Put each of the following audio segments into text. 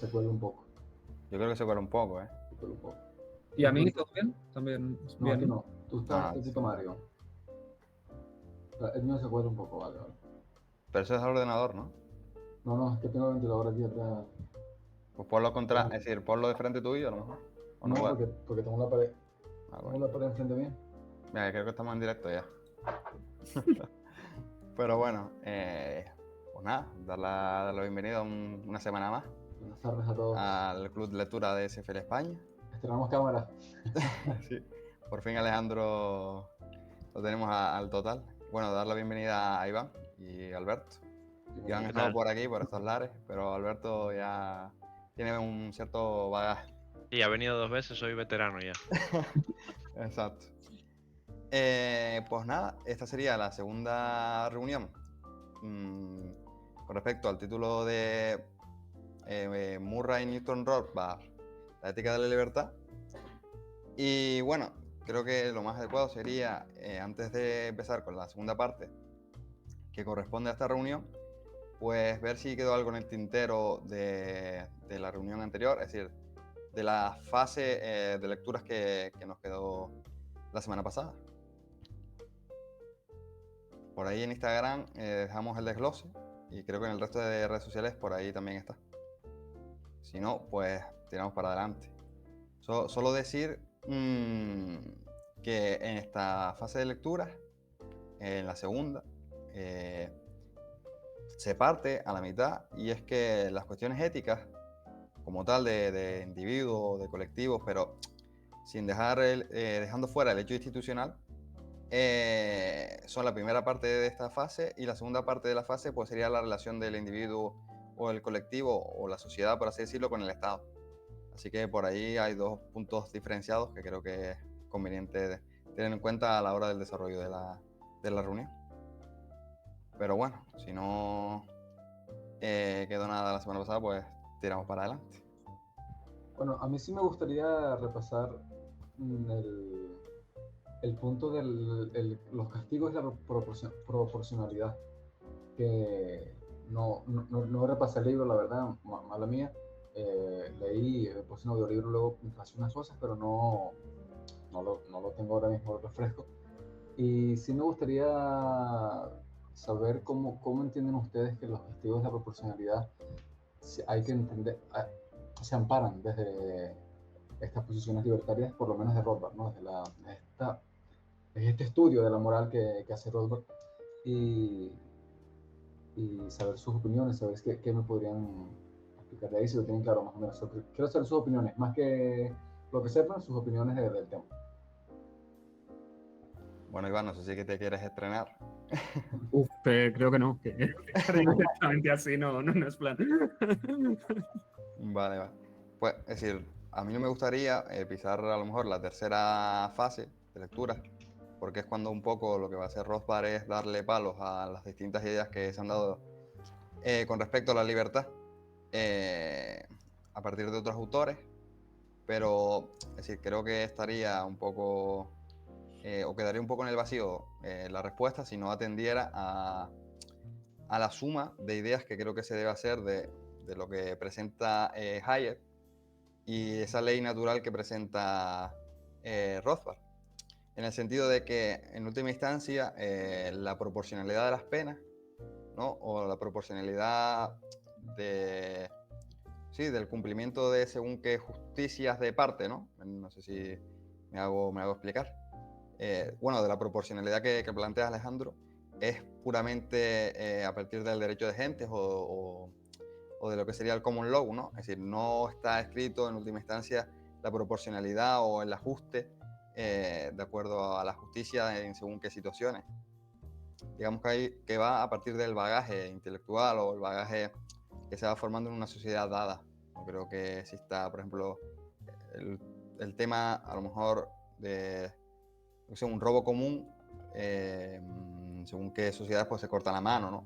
se cuela un poco. Yo creo que se cuela un poco, ¿eh? Se cuela un poco. ¿Y a mí todo bien? También No, bien, a ti no. Tú estás sí. tipo Mario. El mío se cuela un poco, vale. Pero eso es el ordenador, ¿no? No, es que tengo el ventilador aquí atrás. Pues ponlo contra, es decir, ponlo de frente tuyo a lo mejor. ¿O No, puedes? porque tengo la pared. Ah, Tengo bueno. la pared enfrente mía. Mira, creo que estamos en directo ya. Pero bueno, pues nada, dar la bienvenida una semana más Buenas tardes a todos. al Club de Lectura de SFL España. Estrenamos cámara. Sí. Por fin Alejandro lo tenemos al total. Bueno, dar la bienvenida a Iván y Alberto, que han estado por aquí, por estos lares, pero Alberto ya tiene un cierto bagaje. Y ha venido 2 veces, soy veterano ya. Exacto. Pues nada, esta sería la segunda reunión con respecto al título de Murray Newton Rothbard, La ética de la libertad. Y bueno, creo que lo más adecuado sería, antes de empezar con la segunda parte que corresponde a esta reunión, pues ver si quedó algo en el tintero de la reunión anterior, es decir, de la fase de lecturas que nos quedó la semana pasada. Por ahí en Instagram dejamos el desglose y creo que en el resto de redes sociales por ahí también está. Si no, pues tiramos para adelante. Solo decir que en esta fase de lectura, en la segunda, se parte a la mitad, y es que las cuestiones éticas, como tal de individuos, de colectivos, pero sin dejando fuera el hecho institucional, son la primera parte de esta fase, y la segunda parte de la fase pues sería la relación del individuo o el colectivo o la sociedad, por así decirlo, con el Estado. Así que por ahí hay dos puntos diferenciados que creo que es conveniente tener en cuenta a la hora del desarrollo de la reunión. Pero bueno, si no quedó nada la semana pasada, pues tiramos para adelante. Bueno, a mí sí me gustaría repasar el punto de los castigos y la proporcionalidad. Que no repasé el libro, la verdad, mala mía. Leí, puse un audiolibro, luego pasé unas cosas, pero no lo tengo ahora mismo refresco. Y sí me gustaría saber cómo entienden ustedes que los castigos de la proporcionalidad hay que entender, se amparan desde estas posiciones libertarias, por lo menos de Rothbard, ¿no? Desde este estudio de la moral que hace Rothbard, y saber sus opiniones, saber qué me podrían explicar de ahí, si lo tienen claro más o menos. Quiero saber sus opiniones, más que lo que sepan, sus opiniones del tema. Bueno, Iván, no sé si que te quieres estrenar. Creo que no, que directamente así no es plan. Vale. Pues, es decir, a mí no me gustaría pisar a lo mejor la tercera fase de lectura, porque es cuando un poco lo que va a hacer Rothbard es darle palos a las distintas ideas que se han dado con respecto a la libertad a partir de otros autores. Pero, es decir, creo que estaría un poco o quedaría un poco en el vacío la respuesta si no atendiera a la suma de ideas que creo que se debe hacer de lo que presenta Hayek y esa ley natural que presenta Rothbard, en el sentido de que en última instancia la proporcionalidad de las penas, ¿no? O la proporcionalidad del cumplimiento de según qué justicias de parte, ¿no? No sé si me hago explicar. Bueno, de la proporcionalidad que plantea Alejandro, es puramente a partir del derecho de gentes o de lo que sería el common law, ¿no? Es decir, no está escrito en última instancia la proporcionalidad o el ajuste de acuerdo a la justicia en según qué situaciones. Digamos que va a partir del bagaje intelectual o el bagaje que se va formando en una sociedad dada. No creo que exista, por ejemplo, el tema a lo mejor de un robo común, según qué sociedades pues se corta la mano, ¿no?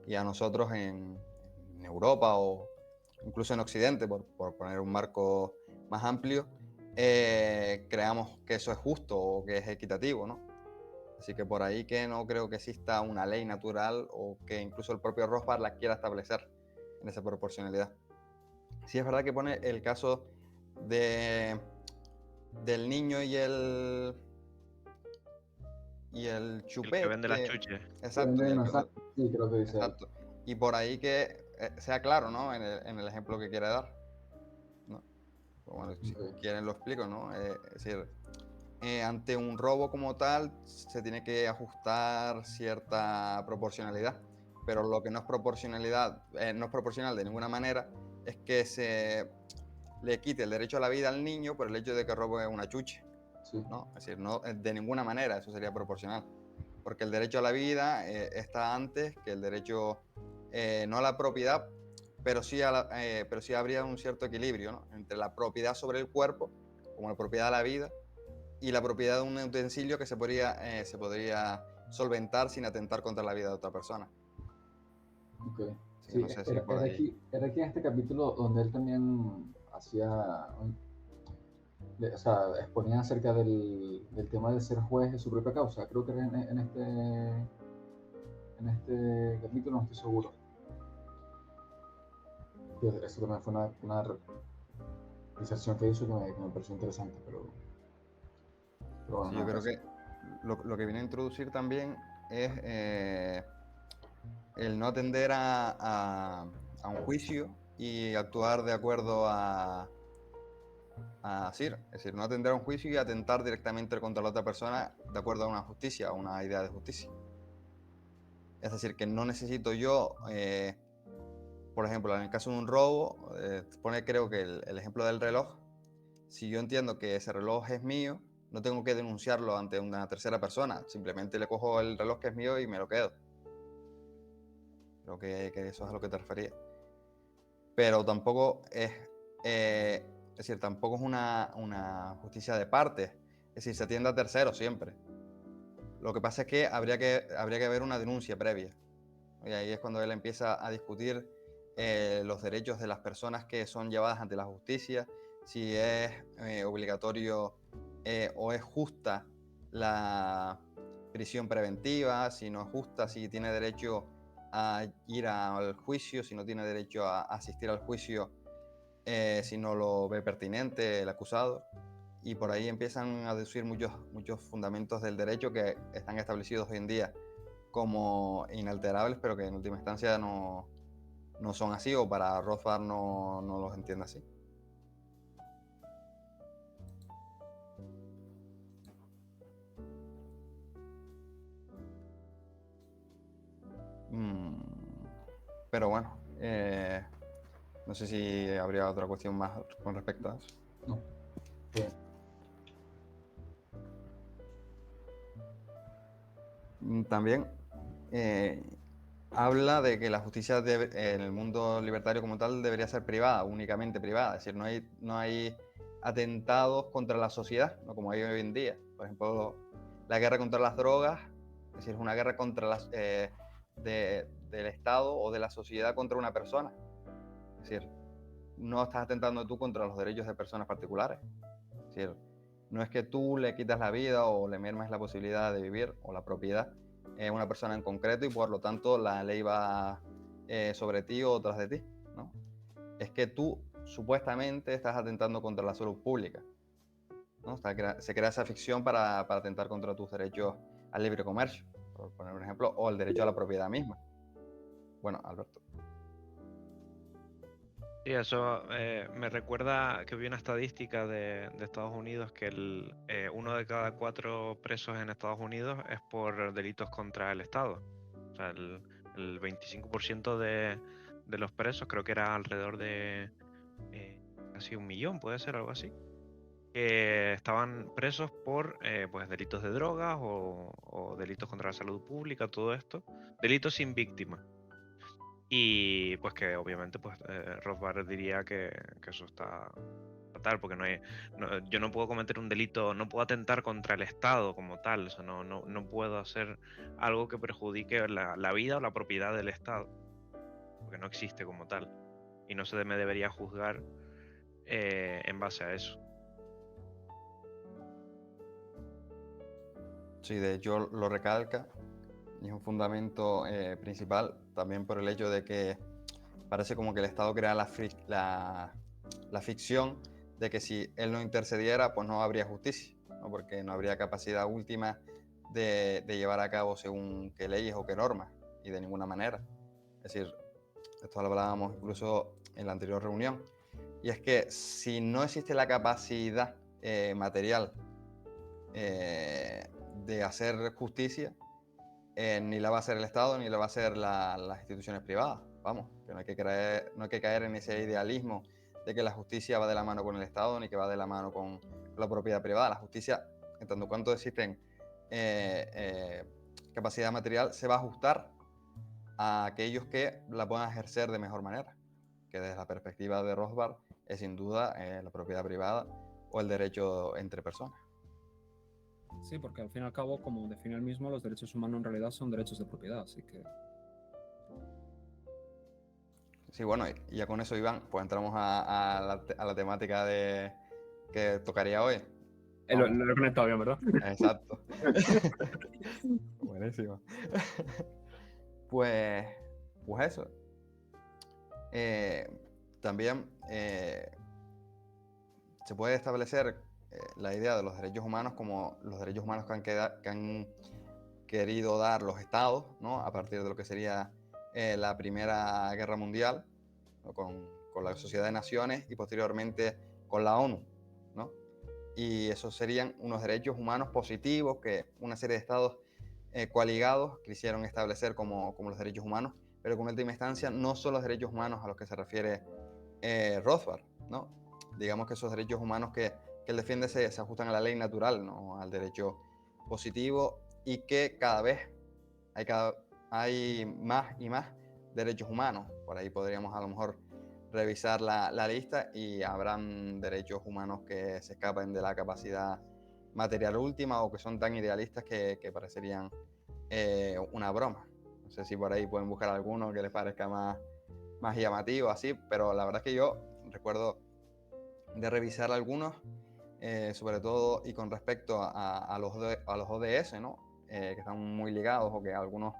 Y a nosotros en Europa o incluso en Occidente, por poner un marco más amplio, creamos que eso es justo o que es equitativo, ¿no? Así que por ahí que no creo que exista una ley natural o que incluso el propio Rothbard la quiera establecer en esa proporcionalidad. Sí es verdad que pone el caso del niño y el El que chupete. vende las chuches. Exacto, Venden sí, creo que dice ahí. exacto. Y por ahí que sea claro, ¿no? En el ejemplo que quiere dar, ¿no? Pues bueno, si Ok. quieren lo explico, ¿no? Es decir, ante un robo como tal se tiene que ajustar cierta proporcionalidad, pero lo que no es proporcionalidad, no es proporcional de ninguna manera, es que se le quite el derecho a la vida al niño por el hecho de que robe una chuche, Sí, ¿no? Es decir, no, de ninguna manera eso sería proporcional, porque el derecho a la vida está antes que el derecho, no a la propiedad, pero sí, pero sí habría un cierto equilibrio, ¿no? Entre la propiedad sobre el cuerpo, como la propiedad de la vida, y la propiedad de un utensilio que se podría solventar sin atentar contra la vida de otra persona. ok. Así que Sí, no sé si por era ahí. aquí, era aquí en este capítulo donde él también o sea, exponía acerca del tema de ser juez de su propia causa. Creo que era en este capítulo, no estoy seguro. Que eso también fue una realización que hizo que me pareció interesante, pero bueno, Sí, yo nada, creo eso. que lo que viene a introducir también es el no atender a un juicio y actuar de acuerdo es decir, no atender a un juicio y atentar directamente contra la otra persona de acuerdo a una justicia, a una idea de justicia. Es decir, que no necesito yo, por ejemplo, en el caso de un robo, pone creo que el ejemplo del reloj. Si yo entiendo que ese reloj es mío, no tengo que denunciarlo ante una tercera persona. Simplemente le cojo el reloj que es mío y me lo quedo. Creo que eso es a lo que te refería. Pero tampoco es decir, tampoco es una justicia de parte. Es decir, se atiende a terceros siempre. Lo que pasa es que habría que haber una denuncia previa. Y ahí es cuando él empieza a discutir los derechos de las personas que son llevadas ante la justicia, si es obligatorio o es justa la prisión preventiva, si no es justa, si tiene derecho a ir al juicio, si no tiene derecho a asistir al juicio, si no lo ve pertinente el acusado. Y por ahí empiezan a deducir muchos fundamentos del derecho que están establecidos hoy en día como inalterables, pero que en última instancia no son así, o para Rothbard no los entiende así. Pero bueno, no sé si habría otra cuestión más con respecto a eso. No. Bien. También habla de que la justicia en el mundo libertario como tal debería ser privada, únicamente privada. Es decir, no hay atentados contra la sociedad, ¿no? Como hay hoy en día. Por ejemplo, la guerra contra las drogas, es decir, es una guerra contra del Estado o de la sociedad contra una persona. Es decir, no estás atentando tú contra los derechos de personas particulares. Es decir, no es que tú le quitas la vida o le mermes la posibilidad de vivir o la propiedad a una persona en concreto y por lo tanto la ley va sobre ti o tras de ti, ¿no? Es que tú supuestamente estás atentando contra la salud pública, ¿no? Se crea esa ficción para atentar contra tus derechos al libre comercio, por poner un ejemplo, o el derecho a la propiedad misma. Bueno, Alberto. Sí, eso me recuerda que vi una estadística de Estados Unidos que uno de cada 4 presos en Estados Unidos es por delitos contra el Estado. O sea, el 25% de los presos, creo que era alrededor de casi 1 millón, puede ser algo así, que estaban presos por pues delitos de drogas o delitos contra la salud pública, todo esto, delitos sin víctima. Y pues que obviamente pues Rothbard diría que eso está fatal, porque yo no puedo cometer un delito, no puedo atentar contra el Estado como tal, o sea, no puedo hacer algo que perjudique la vida o la propiedad del Estado, porque no existe como tal, y no se me debería juzgar en base a eso. Sí, de hecho lo recalca y es un fundamento principal también por el hecho de que parece como que el Estado crea la ficción de que si él no intercediera, pues no habría justicia, ¿no? Porque no habría capacidad última de llevar a cabo según qué leyes o qué normas, y de ninguna manera. Es decir, esto lo hablábamos incluso en la anterior reunión, y es que si no existe la capacidad material de hacer justicia, ni la va a hacer el Estado ni la va a hacer las instituciones privadas. Vamos, que no hay que caer en ese idealismo de que la justicia va de la mano con el Estado ni que va de la mano con la propiedad privada. La justicia, en tanto cuanto existen capacidad material, se va a ajustar a aquellos que la puedan ejercer de mejor manera, que desde la perspectiva de Rothbard es sin duda la propiedad privada o el derecho entre personas. Sí, porque al fin y al cabo, como define él mismo, los derechos humanos en realidad son derechos de propiedad, así que... Sí, bueno, y ya con eso, Iván, pues entramos a la temática que tocaría hoy. Lo he conectado bien, ¿verdad? Exacto. Buenísimo. Pues eso. También se puede establecer la idea de los derechos humanos como los derechos humanos que han querido dar los estados, ¿no? A partir de lo que sería la Primera Guerra Mundial, ¿no? con la Sociedad de Naciones y posteriormente con la ONU, ¿no? Y esos serían unos derechos humanos positivos que una serie de estados coaligados quisieron establecer como los derechos humanos, pero con última instancia no son los derechos humanos a los que se refiere Rothbard, ¿no? Digamos que esos derechos humanos que él defiende se ajustan a la ley natural, ¿no? Al derecho positivo, y que cada vez hay más y más derechos humanos. Por ahí podríamos a lo mejor revisar la lista y habrán derechos humanos que se escapen de la capacidad material última o que son tan idealistas que parecerían una broma. No sé si por ahí pueden buscar alguno que les parezca más llamativo, así, pero la verdad es que yo recuerdo de revisar algunos, sobre todo y con respecto a los ODS, ¿no? Que están muy ligados o que algunos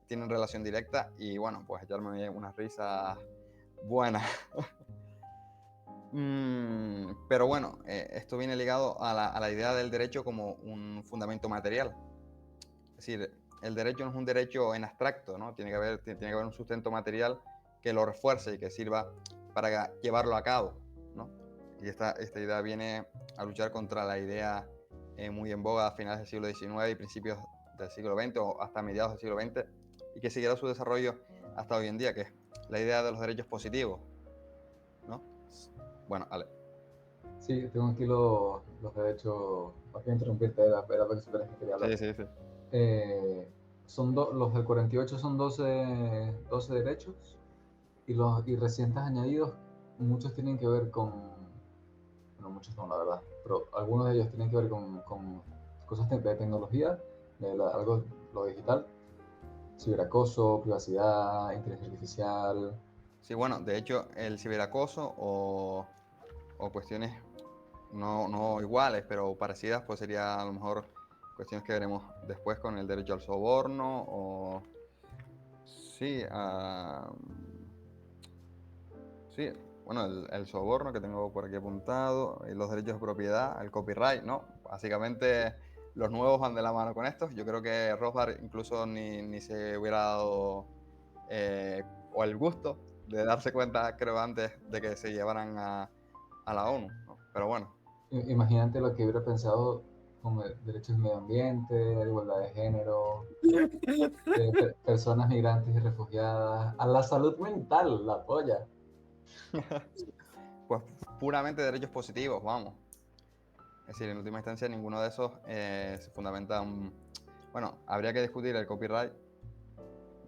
tienen relación directa, y bueno, pues echarme unas risas buenas. Pero bueno, esto viene ligado a la idea del derecho como un fundamento material. Es decir, el derecho no es un derecho en abstracto, ¿no? Tiene que haber un sustento material que lo refuerce y que sirva para llevarlo a cabo, ¿no? Y esta idea viene a luchar contra la idea muy en boga a finales del siglo XIX y principios del siglo XX o hasta mediados del siglo XX, y que seguirá su desarrollo hasta hoy en día, que es la idea de los derechos positivos, ¿no? Bueno, Ale. Sí, tengo aquí los derechos. Para que interrumpirte, era lo que supieras que quería hablar. Sí. Los del 48 son 12 derechos, y recientes añadidos, muchos tienen que ver con. Bueno, muchos no, la verdad, pero algunos de ellos tienen que ver con cosas de tecnología, algo, lo digital, ciberacoso, privacidad, inteligencia artificial. Sí, bueno, de hecho, el ciberacoso o cuestiones no iguales, pero parecidas, pues sería a lo mejor cuestiones que veremos después con el derecho al soborno o... Sí, sí, bueno, el soborno que tengo por aquí apuntado, y los derechos de propiedad, el copyright, ¿no? Básicamente los nuevos van de la mano con estos. Yo creo que Rothbard incluso ni se hubiera dado o el gusto de darse cuenta, creo, antes de que se llevaran a la ONU, ¿no? Pero bueno. Imagínate lo que hubiera pensado con derechos del medio ambiente, igualdad de género, personas migrantes y refugiadas, a la salud mental, la polla. Pues puramente derechos positivos, vamos. Es decir, en última instancia ninguno de esos se fundamenta bueno, habría que discutir el copyright,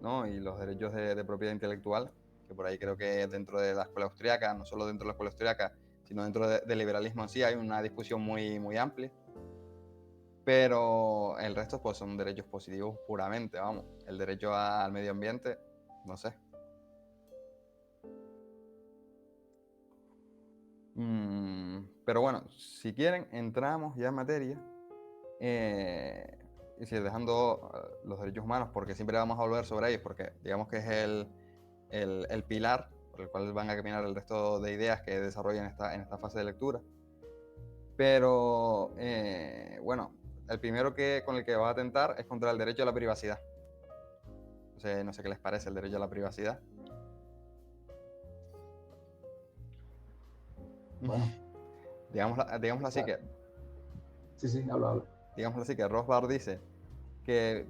¿no? Y los derechos de propiedad intelectual, que por ahí creo que dentro de la escuela austríaca, no solo dentro de la escuela austríaca, sino dentro del liberalismo en sí, hay una discusión muy amplia. Pero el resto pues son derechos positivos puramente, vamos. El derecho al medio ambiente, no sé. Pero bueno, si quieren, entramos ya en materia. Es decir, dejando los derechos humanos, porque siempre vamos a volver sobre ellos, porque digamos que es el pilar por el cual van a caminar el resto de ideas que desarrollan en esta fase de lectura. Pero, bueno, el primero con el que va a atentar es contra el derecho a la privacidad. No sé qué les parece el derecho a la privacidad. Bueno, Digámoslo así que... Sí, habla. Digámoslo así que Rothbard dice que,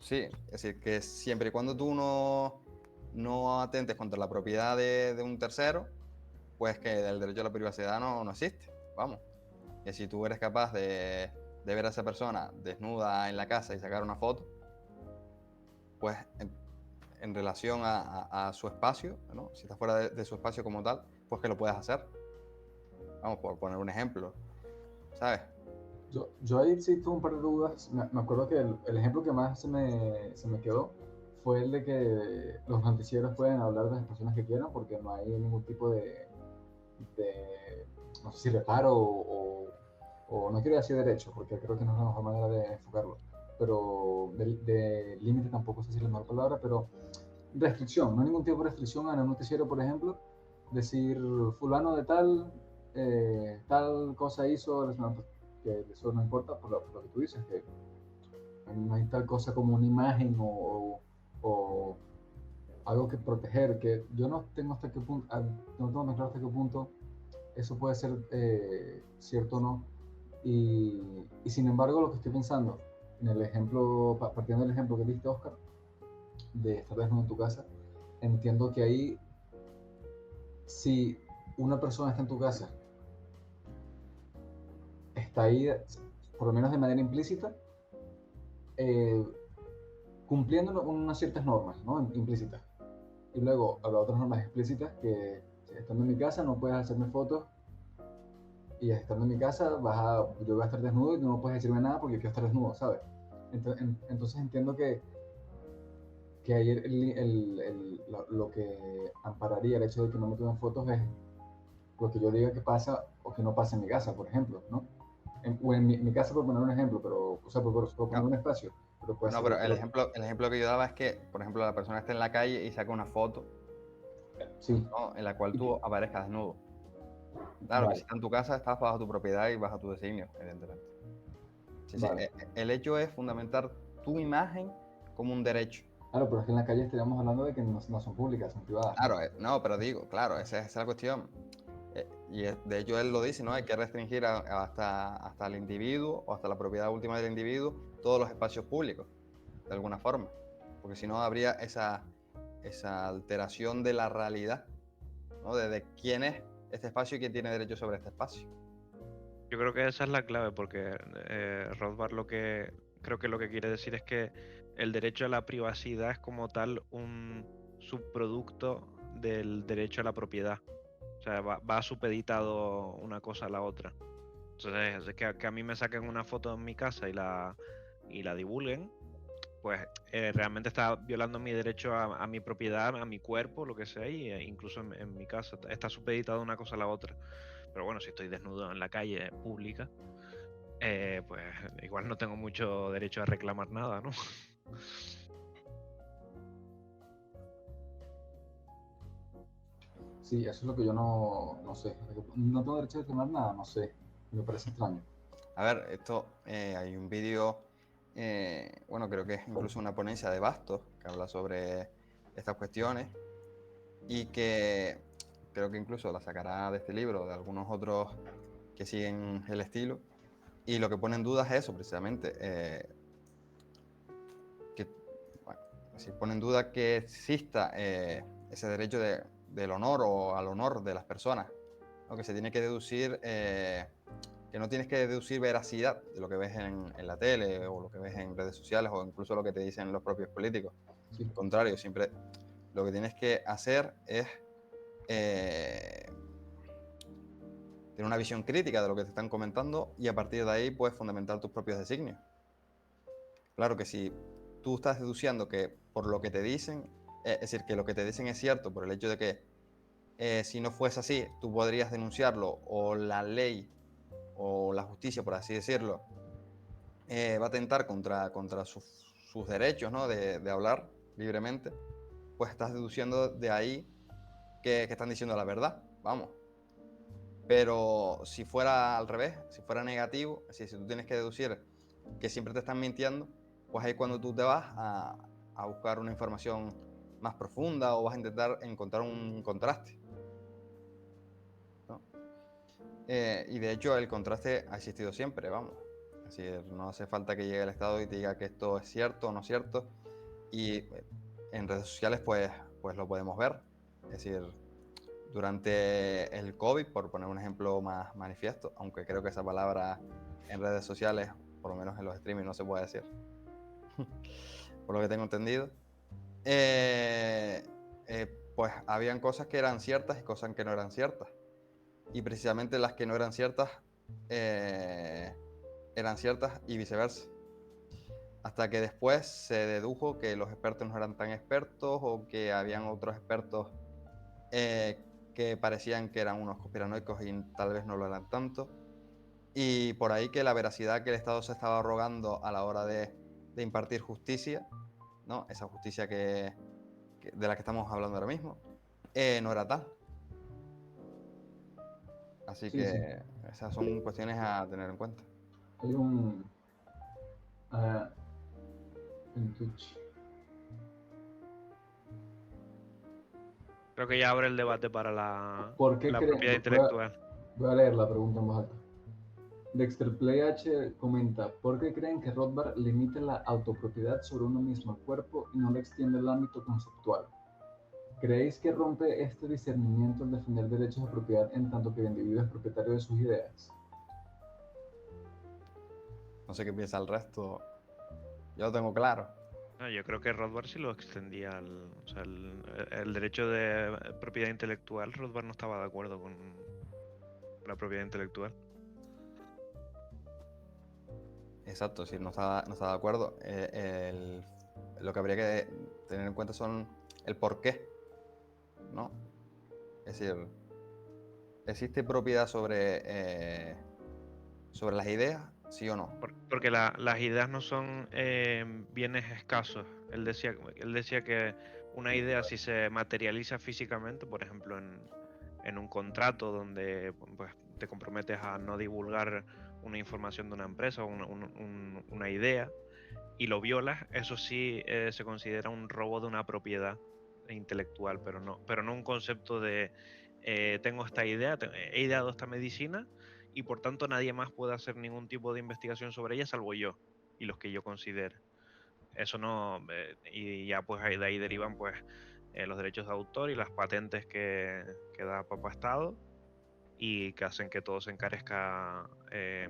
sí, es decir, que siempre y cuando tú no atentes contra la propiedad de un tercero, pues que el derecho a la privacidad no existe, vamos. Que si tú eres capaz de ver a esa persona desnuda en la casa y sacar una foto, pues en relación a su espacio, ¿no? Si está fuera de su espacio como tal, pues que lo puedas hacer. Vamos, por poner un ejemplo, ¿sabes? Yo ahí sí tuve un par de dudas. Me acuerdo que el ejemplo que más se me quedó fue el de que los noticieros pueden hablar de las personas que quieran porque no hay ningún tipo de no sé si reparo o no quiero decir derecho, porque creo que no es la mejor manera de enfocarlo, pero de límite tampoco sé si es la mejor palabra, pero restricción, no hay ningún tipo de restricción en el noticiero, por ejemplo, decir fulano de tal cosa hizo, que eso no importa por lo que tú dices, que no hay tal cosa como una imagen o algo que proteger, que yo no tengo hasta qué punto, no tengo tan claro hasta qué punto eso puede ser cierto o no. Y sin embargo, lo que estoy pensando, en el ejemplo, partiendo del ejemplo que diste, Oscar, de estar desnudo en tu casa, entiendo que ahí, si una persona está en tu casa, está ahí, por lo menos de manera implícita, eh, cumpliendo unas ciertas normas, ¿no? Implícitas. Y luego habrá otras normas explícitas que, estando en mi casa, no puedes hacerme fotos, y estando en mi casa, yo voy a estar desnudo y no puedes decirme nada porque yo quiero estar desnudo, ¿sabes? Entonces entiendo que ahí lo que ampararía el hecho de que no me tomen fotos es lo que yo diga que pasa o que no pasa en mi casa, por ejemplo, ¿no? O en mi casa, por poner un ejemplo, pero, o sea, por poner un espacio, pero puede No, ser... pero el ejemplo que yo daba es que, por ejemplo, la persona está en la calle y saca una foto, Sí. ¿no? En la cual tú aparezcas desnudo. Claro, Vale. que si está en tu casa, estás bajo tu propiedad y bajo tu designio, evidentemente. Sí, Vale. el hecho es fundamentar tu imagen como un derecho. Claro, pero es que en la calle estaríamos hablando de que no son públicas, son privadas. Claro, no, pero digo, claro, esa es la cuestión. De hecho él lo dice, ¿no? Hay que restringir hasta el individuo o hasta la propiedad última del individuo todos los espacios públicos, de alguna forma. Porque si no habría esa alteración de la realidad, ¿no? De quién es este espacio y quién tiene derecho sobre este espacio. Yo creo que esa es la clave, porque Rothbard creo que lo que quiere decir es que el derecho a la privacidad es como tal un subproducto del derecho a la propiedad. O sea, va supeditado una cosa a la otra. Entonces, que a mí me saquen una foto en mi casa y la divulguen, pues realmente está violando mi derecho a mi propiedad, a mi cuerpo, lo que sea, y incluso en mi casa está supeditado una cosa a la otra. Pero bueno, si estoy desnudo en la calle pública, pues igual no tengo mucho derecho a reclamar nada, ¿no? Sí, eso es lo que yo no sé. No tengo derecho a reclamar nada, no sé. Me parece extraño. A ver, hay un vídeo, bueno, creo que es incluso una ponencia de Bastos que habla sobre estas cuestiones y que creo que incluso la sacará de este libro, de algunos otros que siguen el estilo. Y lo que pone en duda es eso, precisamente, si pone en duda que exista ese derecho del honor o al honor de las personas, ¿no? Que se tiene que deducir, que no tienes que deducir veracidad de lo que ves en la tele o lo que ves en redes sociales o incluso lo que te dicen los propios políticos. Sí. Al contrario, siempre lo que tienes que hacer es tener una visión crítica de lo que te están comentando y a partir de ahí puedes fundamentar tus propios designios. Claro que si tú estás deduciendo que por lo que te dicen, es decir, que lo que te dicen es cierto por el hecho de que si no fuese así, tú podrías denunciarlo o la ley o la justicia, por así decirlo, va a atentar contra sus derechos, ¿no? de hablar libremente, pues estás deduciendo de ahí que están diciendo la verdad, vamos. Pero si fuera al revés, si fuera negativo, es decir, si tú tienes que deducir que siempre te están mintiendo, pues ahí es cuando tú te vas a buscar una información más profunda o vas a intentar encontrar un contraste, ¿no? Y de hecho el contraste ha existido siempre, vamos. Es decir, no hace falta que llegue el Estado y te diga que esto es cierto o no cierto. Y en redes sociales pues lo podemos ver. Es decir, durante el COVID, por poner un ejemplo más manifiesto, aunque creo que esa palabra en redes sociales, por lo menos en los streaming, no se puede decir, por lo que tengo entendido, pues habían cosas que eran ciertas y cosas que no eran ciertas. Y precisamente las que no eran ciertas y viceversa. Hasta que después se dedujo que los expertos no eran tan expertos o que habían otros expertos que parecían que eran unos conspiranoicos y tal vez no lo eran tanto. Y por ahí que la veracidad que el Estado se estaba arrogando a la hora de impartir justicia, ¿no? Esa justicia de la que estamos hablando ahora mismo, no era tal. Así Sí, que sí. esas son cuestiones a tener en cuenta. Hay un... en Twitch. Creo que ya abre el debate para la ¿Por qué creen? propiedad intelectual. Voy a leer la pregunta en voz alta. Dexter Play H comenta, ¿por qué creen que Rothbard limita la autopropiedad sobre uno mismo el cuerpo y no le extiende el ámbito conceptual? ¿Creéis que rompe este discernimiento al defender derechos de propiedad en tanto que el individuo es propietario de sus ideas? No sé qué piensa el resto. Yo lo tengo claro. No, yo creo que Rothbard sí lo extendía o sea, el derecho de propiedad intelectual. Rothbard no estaba de acuerdo con la propiedad intelectual. Exacto, si no está de acuerdo. Lo que habría que tener en cuenta son el por qué, ¿no? Es decir, ¿existe propiedad sobre las ideas? ¿Sí o no? Porque las ideas no son bienes escasos. Él decía que una idea, si se materializa físicamente, por ejemplo en un contrato donde pues, te comprometes a no divulgar una información de una empresa o una idea y lo violas, eso sí se considera un robo de una propiedad intelectual, pero no un concepto de tengo esta idea, he ideado esta medicina y por tanto nadie más puede hacer ningún tipo de investigación sobre ella salvo yo y los que yo considere. Eso no, y ya pues de ahí derivan pues los derechos de autor y las patentes que da Papá Estado y que hacen que todo se encarezca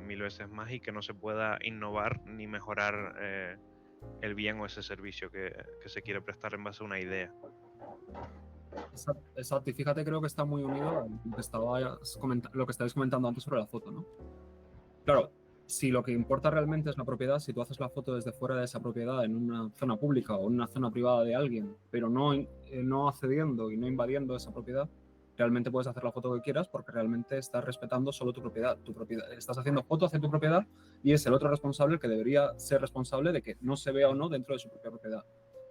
1000 veces más y que no se pueda innovar ni mejorar el bien o ese servicio que se quiere prestar en base a una idea. Exacto, y fíjate, creo que está muy unido a lo que estabais comentando antes sobre la foto, ¿no? Claro, si lo que importa realmente es la propiedad, si tú haces la foto desde fuera de esa propiedad en una zona pública o en una zona privada de alguien, pero no accediendo y no invadiendo esa propiedad, realmente puedes hacer la foto que quieras porque realmente estás respetando solo tu propiedad. Estás haciendo foto hacia tu propiedad y es el otro responsable el que debería ser responsable de que no se vea o no dentro de su propia propiedad.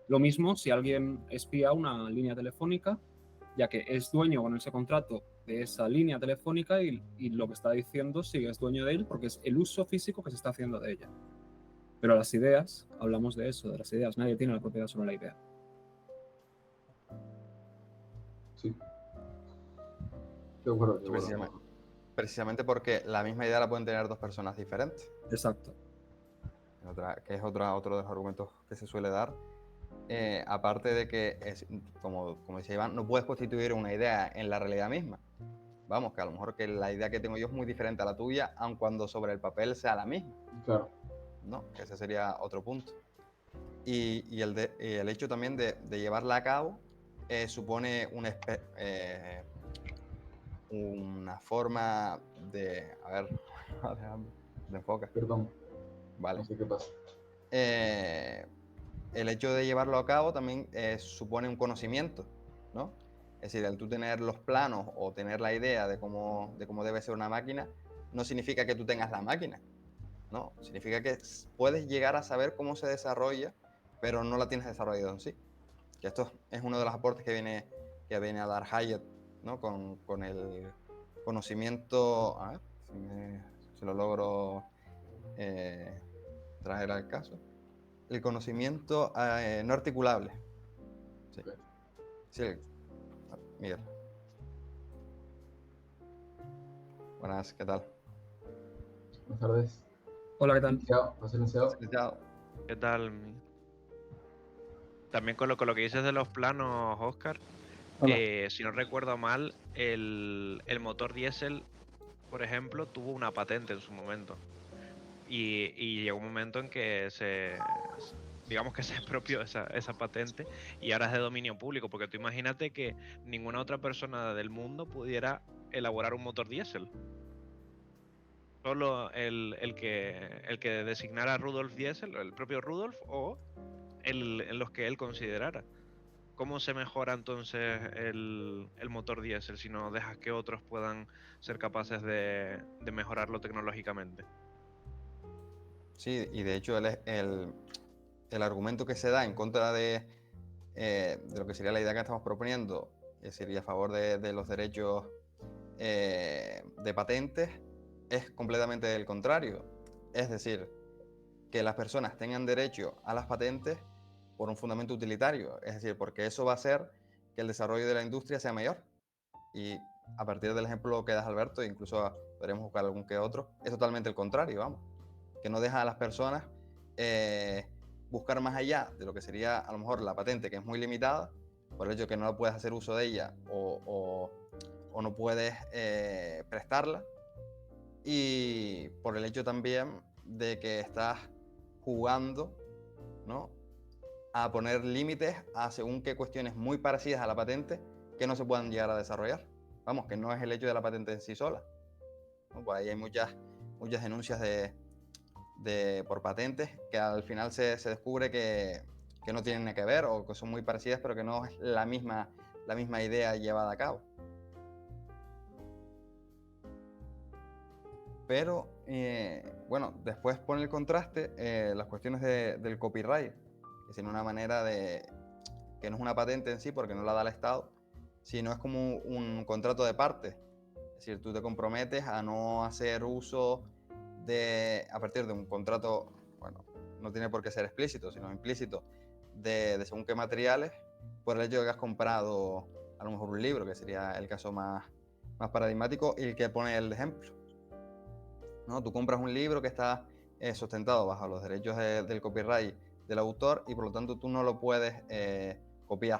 Lo mismo si alguien espía una línea telefónica, ya que es dueño con ese contrato de esa línea telefónica y lo que está diciendo sí es dueño de él porque es el uso físico que se está haciendo de ella. Pero las ideas, hablamos de eso, de las ideas, nadie tiene la propiedad sobre la idea. Sí. De acuerdo, de acuerdo. Precisamente porque la misma idea la pueden tener dos personas diferentes. Exacto. Que es otro de los argumentos que se suele dar. Aparte de que, como decía Iván, no puedes constituir una idea en la realidad misma. Vamos, que a lo mejor que la idea que tengo yo es muy diferente a la tuya, aun cuando sobre el papel sea la misma. Claro. ¿No? Ese sería otro punto. Y el hecho también de llevarla a cabo supone una forma de... A ver, de enfoque. Perdón. Vale. No sé qué pasa. El hecho de llevarlo a cabo también supone un conocimiento, ¿no? Es decir, el tú tener los planos o tener la idea de cómo debe ser una máquina, no significa que tú tengas la máquina, ¿no? Significa que puedes llegar a saber cómo se desarrolla, pero no la tienes desarrollado en sí. Que esto es uno de los aportes que viene que viene a dar Hayek, ¿no? Con el conocimiento, a ver si lo logro traer al caso, el conocimiento no articulable. Sí. Ok. Sí, Miguel. Buenas, ¿qué tal? Buenas tardes. Hola, ¿qué tal? Licenciado, ¿no licenciado? Licenciado. ¿Qué tal? También con lo que dices de los planos, Oscar, Hola. si no recuerdo mal, el motor diésel, por ejemplo, tuvo una patente en su momento. Y llegó un momento en que digamos que se expropió esa patente y ahora es de dominio público, porque tú imagínate que ninguna otra persona del mundo pudiera elaborar un motor diésel. Solo el que designara a Rudolf Diesel, el propio Rudolf, o en los que él considerara. ¿Cómo se mejora entonces el motor diésel si no dejas que otros puedan ser capaces de mejorarlo tecnológicamente? Sí, y de hecho el argumento que se da en contra de lo que sería la idea que estamos proponiendo, que sería a favor de los derechos de patentes, es completamente el contrario. Es decir, que las personas tengan derecho a las patentes por un fundamento utilitario, es decir, porque eso va a hacer que el desarrollo de la industria sea mayor. Y a partir del ejemplo que das, Alberto, incluso podríamos buscar algún que otro, es totalmente el contrario, vamos, que no deja a las personas buscar más allá de lo que sería a lo mejor la patente, que es muy limitada, por el hecho de que no puedes hacer uso de ella o no puedes prestarla, y por el hecho también de que estás jugando, ¿no?, a poner límites a según qué cuestiones muy parecidas a la patente que no se puedan llegar a desarrollar. Vamos, que no es el hecho de la patente en sí sola, ¿no? Pues ahí hay muchas denuncias por patentes que al final se descubre que no tienen nada que ver o que son muy parecidas, pero que no es la misma idea llevada a cabo. Pero, bueno, después pone el contraste las cuestiones del copyright, que es una manera que no es una patente en sí porque no la da el Estado, sino es como un contrato de parte. Es decir, tú te comprometes a no hacer uso a partir de un contrato, bueno, no tiene por qué ser explícito, sino implícito, de según qué materiales, por el hecho de que has comprado a lo mejor un libro, que sería el caso más paradigmático y el que pone el ejemplo, ¿no? Tú compras un libro que está sustentado bajo los derechos del copyright del autor y por lo tanto tú no lo puedes copiar.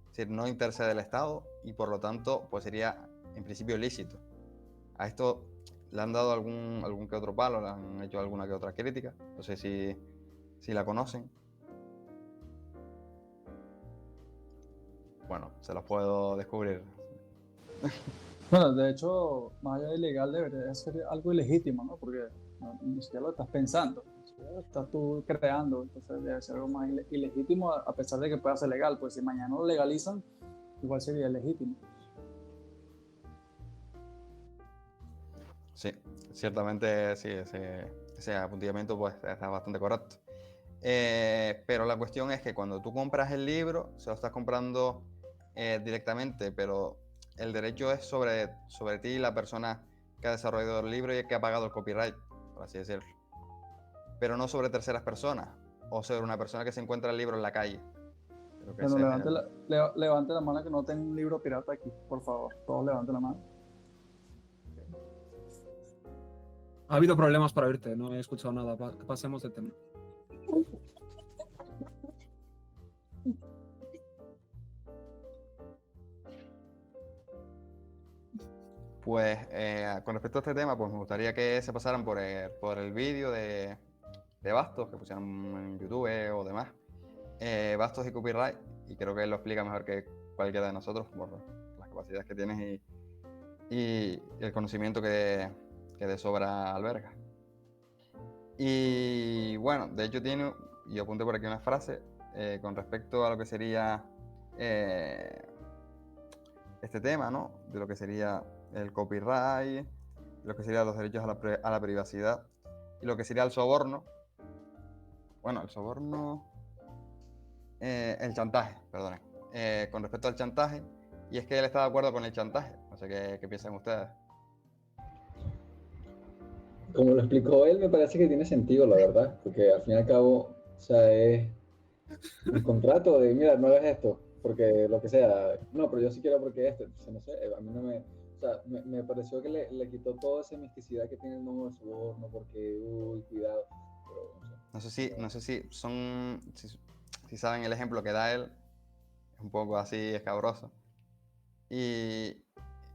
Es decir, no intercede el Estado y por lo tanto pues sería en principio ilícito. A esto le han dado algún que otro palo, le han hecho alguna que otra crítica. No sé si la conocen. Bueno, se los puedo descubrir. Bueno, de hecho, más allá de ilegal, debería ser algo ilegítimo, ¿no? Porque ni siquiera lo estás pensando, ni siquiera lo estás tú creando, entonces debe ser algo más ilegítimo, a pesar de que pueda ser legal, pues si mañana lo legalizan, igual sería ilegítimo. Sí, ciertamente sí, ese apuntamiento pues está bastante correcto. Pero la cuestión es que cuando tú compras el libro, se lo estás comprando directamente, pero el derecho es sobre ti, la persona que ha desarrollado el libro y que ha pagado el copyright, por así decirlo. Pero no sobre terceras personas o sobre una persona que se encuentra el libro en la calle. Creo que Bueno, ese es levante la mano que no tenga un libro pirata aquí, por favor. Todos levanten la mano. Ha habido problemas para oírte, no he escuchado nada. Pasemos de tema. Pues con respecto a este tema, pues me gustaría que se pasaran por el vídeo de Bastos, que pusieron en YouTube o demás. Bastos y copyright, y creo que él lo explica mejor que cualquiera de nosotros por las capacidades que tienes y el conocimiento que de sobra alberga. Y bueno, de hecho yo apunté por aquí una frase con respecto a lo que sería este tema, ¿no? De lo que sería el copyright, lo que serían los derechos a la privacidad y lo que sería el soborno. Bueno, el soborno, el chantaje, perdón. Con respecto al chantaje, Y es que él está de acuerdo con el chantaje. No sé qué piensan ustedes. Como lo explicó él, me parece que tiene sentido, la verdad, porque al fin y al cabo, o sea, es un contrato de, mira, no hagas esto, porque lo que sea, no, pero yo sí quiero porque esto, entonces no sé, a mí no me, o sea, me pareció que le quitó toda esa misticidad que tiene el modo de soborno, porque, uy, cuidado, pero no sé. No sé si saben el ejemplo que da él, es un poco así escabroso. Y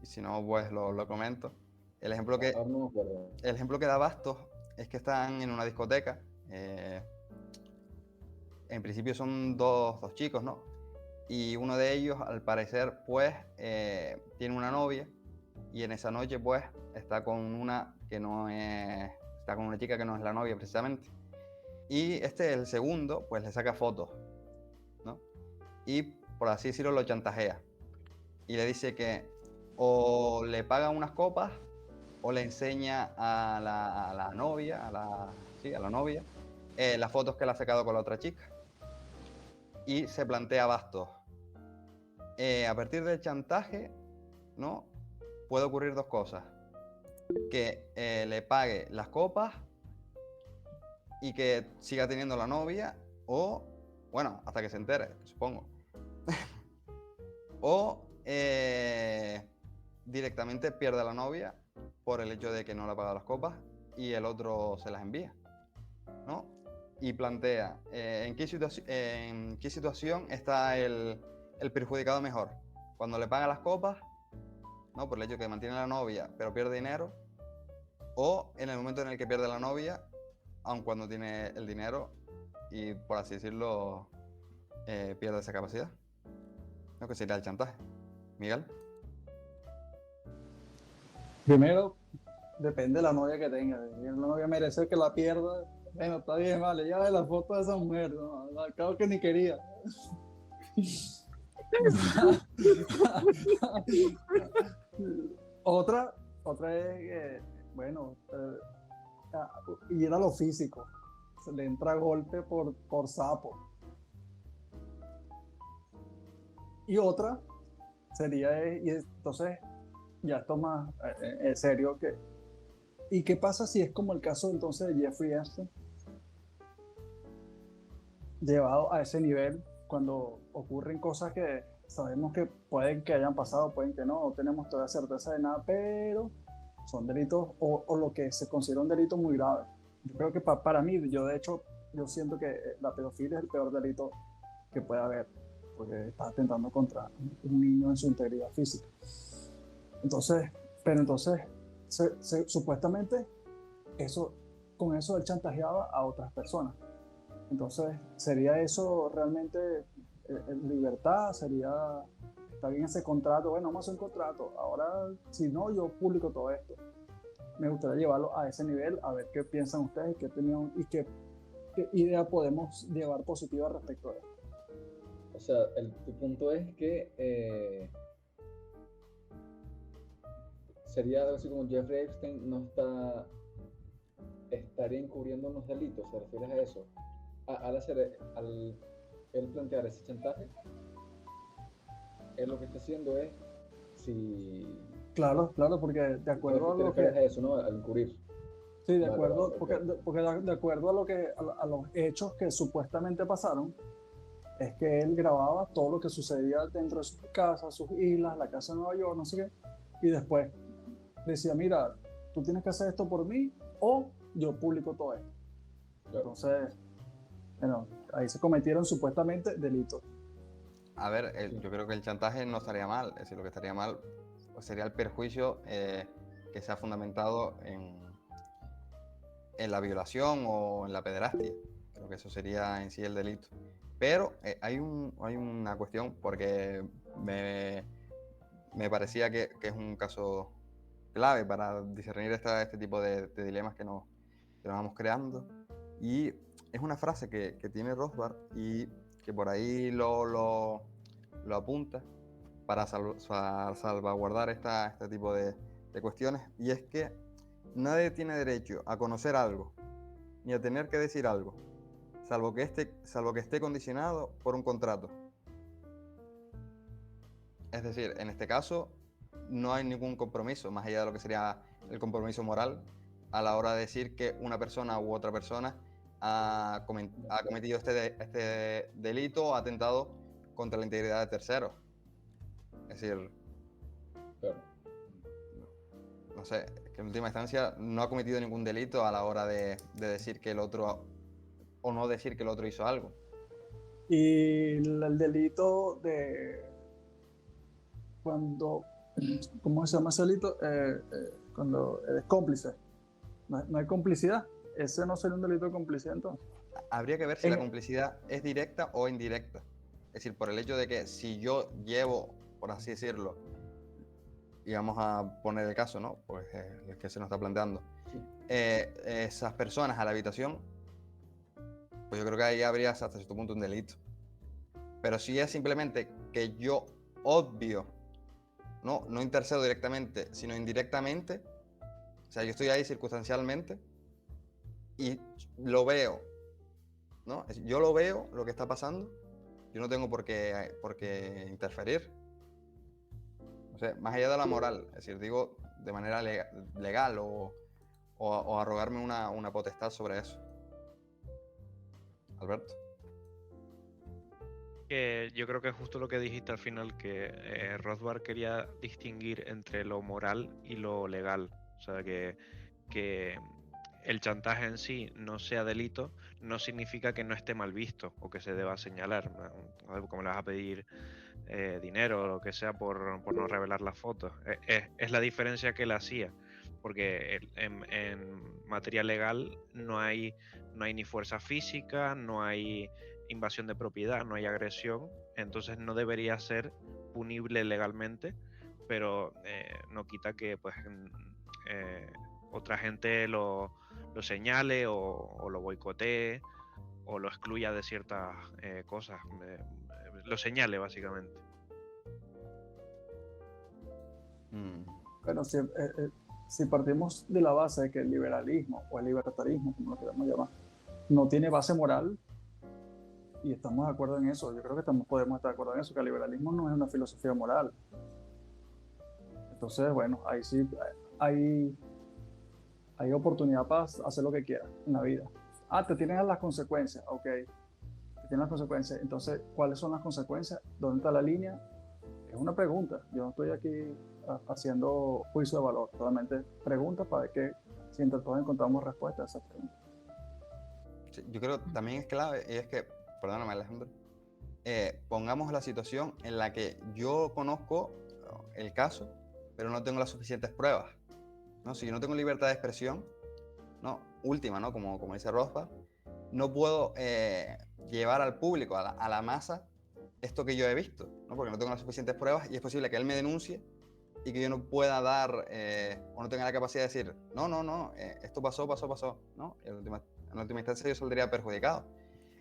si no, pues lo comento. El ejemplo Ahora no me acuerdo. el ejemplo que da Bastos es que están en una discoteca. En principio son dos chicos, ¿no? Y uno de ellos, al parecer, pues, tiene una novia. Y en esa noche, pues, está con una está con una chica que no es la novia, precisamente. Y el segundo, pues, le saca fotos, ¿no? Y, por así decirlo, lo chantajea. Y le dice que o le paga unas copas o le enseña a la novia, a la novia, las fotos que le ha sacado con la otra chica. Y se plantea Bastos. A partir del chantaje, ¿no? Puede ocurrir dos cosas. Que le pague las copas y que siga teniendo la novia, o, bueno, hasta que se entere, supongo. O directamente pierde a la novia por el hecho de que no le ha pagado las copas y el otro se las envía, ¿no? Y plantea en qué situación está el perjudicado mejor. Cuando le paga las copas, ¿no? Por el hecho de que mantiene a la novia pero pierde dinero, o en el momento en el que pierde la novia, aun cuando tiene el dinero y, por así decirlo, pierde esa capacidad, ¿no? Que sería el chantaje. Miguel. Primero, depende de la novia que tenga. Si la novia merece que la pierda, bueno, está bien, vale, ya ve la foto de esa mujer, no, al cabo que ni quería. otra es que, bueno, ir a lo físico. Se le entra golpe por sapo. Y otra sería, y entonces, ya esto más serio, que ¿y qué pasa si es como el caso entonces de Jeffrey Epstein? Llevado a ese nivel, cuando ocurren cosas que sabemos que pueden que hayan pasado, pueden que no tenemos toda certeza de nada, pero son delitos o lo que se considera un delito muy grave. Yo creo que para mí, yo de hecho, yo siento que la pedofilia es el peor delito que puede haber, porque está atentando contra un niño en su integridad física. Entonces, supuestamente con eso él chantajeaba a otras personas. Entonces, ¿sería eso realmente libertad? ¿Está bien ese contrato? Bueno, vamos a hacer un contrato. Ahora, si no, yo publico todo esto. Me gustaría llevarlo a ese nivel, a ver qué piensan ustedes, qué opinión y qué idea podemos llevar positiva respecto a esto. O sea, tu punto es que sería algo así como Jeffrey Epstein no estaría encubriendo unos delitos, ¿te refieres a eso? Al él plantear ese chantaje, él lo que está haciendo es, si... Claro, porque de acuerdo a lo que... a eso, ¿no? Al encubrir. Sí, de acuerdo, porque de acuerdo a los hechos que supuestamente pasaron, es que él grababa todo lo que sucedía dentro de su casa, sus islas, la casa de Nueva York, no sé qué, y después decía, mira, tú tienes que hacer esto por mí o yo publico todo esto. Claro. Entonces, bueno, ahí se cometieron supuestamente delitos. A ver, yo creo que el chantaje no estaría mal, es decir, lo que estaría mal pues sería el perjuicio que se ha fundamentado en la violación o en la pederastia. Creo que eso sería en sí el delito. Pero hay una cuestión, porque me parecía que es un caso clave para discernir este tipo de dilemas que nos vamos creando. Y es una frase que tiene Rothbard y que por ahí lo apunta para salvaguardar este tipo de cuestiones, y es que nadie tiene derecho a conocer algo ni a tener que decir algo, salvo que esté condicionado por un contrato. Es decir, en este caso no hay ningún compromiso, más allá de lo que sería el compromiso moral, a la hora de decir que una persona u otra persona ha cometido este delito o atentado contra la integridad de terceros. Es decir, Claro. no sé, que en última instancia no ha cometido ningún delito a la hora de decir que el otro, o no decir que el otro hizo algo. Y el delito de cuando, ¿cómo se llama ese delito? Cuando eres cómplice. No hay complicidad. Ese no sería un delito de complicidad entonces. Habría que ver si la complicidad es directa o indirecta. Es decir, por el hecho de que si yo llevo, por así decirlo, y vamos a poner el caso, ¿no? Pues el que se nos está planteando, Sí. Esas personas a la habitación, pues yo creo que ahí habría hasta cierto punto un delito. Pero si es simplemente que yo obvio, no intercedo directamente, sino indirectamente, o sea, yo estoy ahí circunstancialmente y lo veo, ¿no? Yo lo veo, lo que está pasando, yo no tengo por qué interferir. O sea, más allá de la moral, es decir, digo de manera legal o arrogarme una potestad sobre eso. Alberto. Que yo creo que es justo lo que dijiste al final, que Rothbard quería distinguir entre lo moral y lo legal. O sea, que el chantaje en sí no sea delito, no significa que no esté mal visto o que se deba señalar. Como le vas a pedir dinero o lo que sea por no revelar las fotos. Es la diferencia que él hacía, porque en materia legal no hay ni fuerza física, no hay invasión de propiedad, no hay agresión, entonces no debería ser punible legalmente, pero no quita que pues otra gente lo señale o lo boicotee o lo excluya de ciertas cosas, lo señale básicamente. Bueno, si partimos de la base de que el liberalismo o el libertarismo, como lo queramos llamar, no tiene base moral, y estamos de acuerdo en eso, yo creo que podemos estar de acuerdo en eso, que el liberalismo no es una filosofía moral. Entonces, bueno, ahí sí hay oportunidad para hacer lo que quieras en la vida. Te tienen las consecuencias, ok. Te tienen las consecuencias. Entonces, ¿cuáles son las consecuencias? ¿Dónde está la línea? Es una pregunta. Yo no estoy aquí haciendo juicio de valor, solamente preguntas para ver que si entre todos encontramos respuestas a esas preguntas. Sí, yo creo que también es clave, y es que, perdóname Alejandro, pongamos la situación en la que yo conozco el caso, pero no tengo las suficientes pruebas, ¿no? Si yo no tengo libertad de expresión, ¿no? Última, ¿no? Como dice Rothbard, no puedo llevar al público, a la masa, esto que yo he visto, ¿no? Porque no tengo las suficientes pruebas y es posible que él me denuncie y que yo no pueda dar o no tenga la capacidad de decir, no, esto pasó, ¿no? En última instancia yo saldría perjudicado.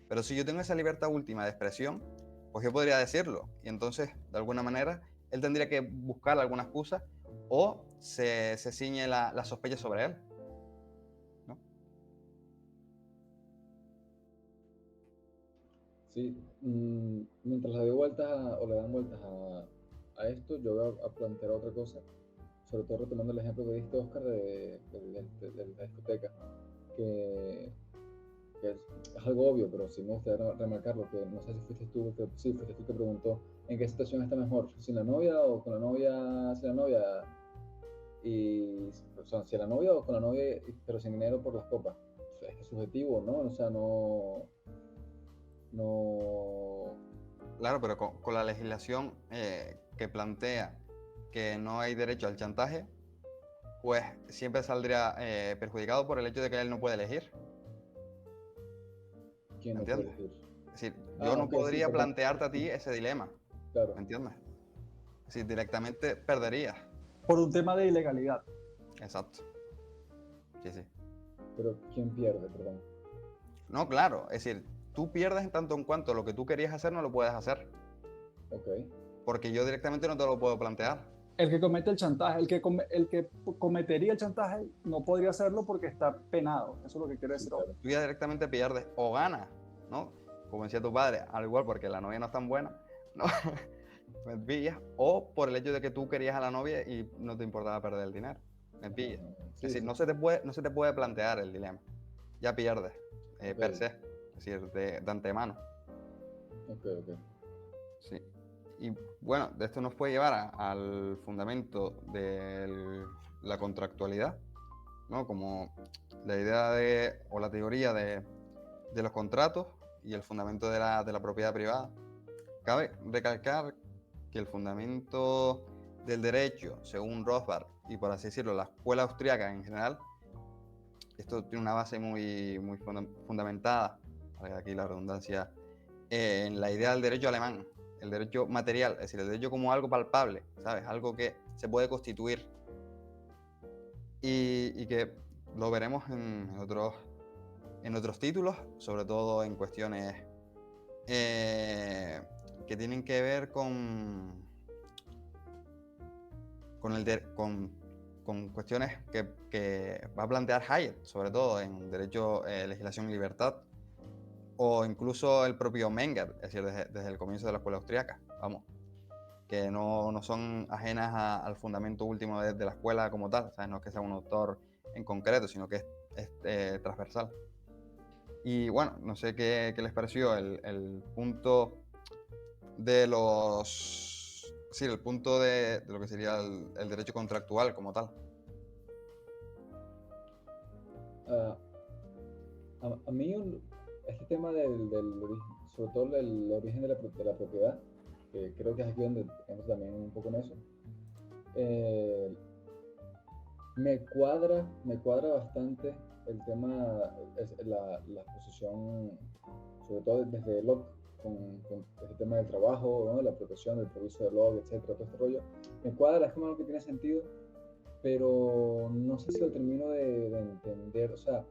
Pero si yo tengo esa libertad última de expresión, pues yo podría decirlo. Y entonces, de alguna manera, él tendría que buscar alguna excusa o se ciñe la sospecha sobre él, ¿no? Sí, mientras le doy vueltas o le dan vueltas a esto, yo voy a plantear otra cosa, sobre todo retomando el ejemplo que diste, Oscar, de la discoteca, que es algo obvio, pero sí me gustaría remarcarlo, que no sé si fuiste tú que preguntó en qué situación está mejor, sin la novia o con la novia, sin la novia, y, o sea, si la novia o con la novia, pero sin dinero por las copas. O sea, es subjetivo, ¿no? O sea, no... Claro, pero con la legislación que plantea que no hay derecho al chantaje, pues siempre saldría perjudicado por el hecho de que él no puede elegir. ¿Quién no puede elegir? Es decir, yo no podría sí, plantearte a ti ese dilema. Claro. ¿Me entiendes? Es decir, directamente perderías. Por un tema de ilegalidad. Exacto. Sí. Pero ¿quién pierde, perdón? No, claro. Es decir, tú pierdes en tanto en cuanto lo que tú querías hacer no lo puedes hacer. Ok. Porque yo directamente no te lo puedo plantear. El que comete el chantaje, el que cometería el chantaje no podría hacerlo porque está penado. Eso es lo que quiere decir. Claro. Tú ya directamente pierdes o ganas, ¿no? Como decía tu padre, al igual porque la novia no es tan buena, ¿no? ¿Me pillas? O por el hecho de que tú querías a la novia y no te importaba perder el dinero. ¿Me pillas? Sí, Es decir, sí. no se te puede plantear el dilema. Ya pierdes, per se. Es decir, de antemano. Ok. Sí. Y bueno, de esto nos puede llevar al fundamento de la contractualidad, ¿no? Como la idea o la teoría de los contratos y el fundamento de la propiedad privada. Cabe recalcar que el fundamento del derecho, según Rothbard y por así decirlo, la escuela austríaca en general, esto tiene una base muy fundamentada, para aquí la redundancia, en la idea del derecho alemán, el derecho material, es decir, el derecho como algo palpable, ¿sabes? Algo que se puede constituir y que lo veremos en otros títulos, sobre todo en cuestiones que tienen que ver con cuestiones que va a plantear Hayek, sobre todo en derecho, legislación y libertad, o incluso el propio Menger, es decir, desde el comienzo de la escuela austríaca, vamos, que no son ajenas al fundamento último de la escuela como tal, ¿sabes? No es que sea un autor en concreto, sino que es transversal. Y bueno, no sé qué les pareció el punto de los... Sí, el punto de lo que sería el derecho contractual como tal. A mí este tema del origen, sobre todo el origen de la propiedad, que creo que es aquí donde entro también un poco en eso, me cuadra bastante el tema, la posición, sobre todo desde Locke, con el tema del trabajo, ¿no? La protección del proviso de Locke, etcétera, todo este rollo. Me cuadra, es como algo que tiene sentido, pero no sé si lo termino de entender, o sea,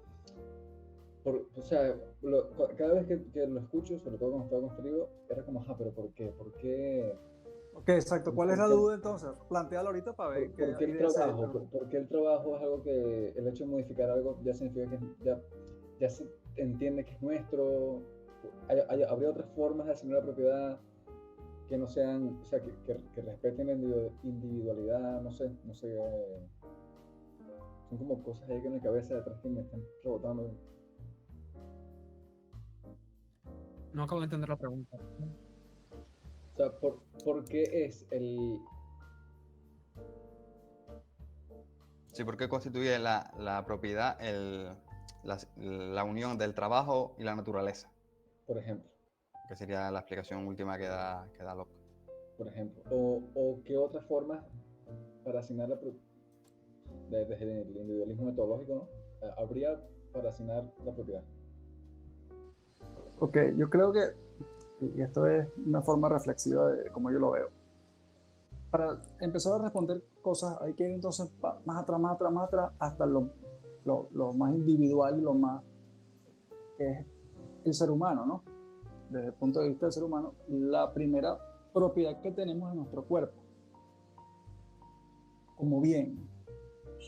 cada vez que lo escucho, sobre todo cuando estaba construido, era como, pero ¿por qué? ¿Por qué? Ok, exacto. ¿Cuál es la duda entonces? Plantéalo ahorita para ver qué ¿Por qué el idea se trabajo? ¿Por qué el trabajo es algo que el hecho de modificar algo ya significa que ya se entiende que es nuestro? ¿Habría otras formas de asignar la propiedad que no sean, o sea, que respeten la individualidad? No sé. Son como cosas ahí que en la cabeza detrás que me están rebotando. No acabo de entender la pregunta. O sea, ¿por qué es el... Sí, ¿por qué constituye la propiedad la unión del trabajo y la naturaleza? Por ejemplo, Que sería la explicación última que da Locke. o qué otras formas para asignar desde el individualismo metodológico, ¿no? Habría para asignar la propiedad. Ok, yo creo que, y esto es una forma reflexiva de cómo yo lo veo, para empezar a responder cosas hay que ir entonces más atrás, hasta lo más individual y lo más que es el ser humano, ¿no? Desde el punto de vista del ser humano, la primera propiedad que tenemos es nuestro cuerpo, como bien.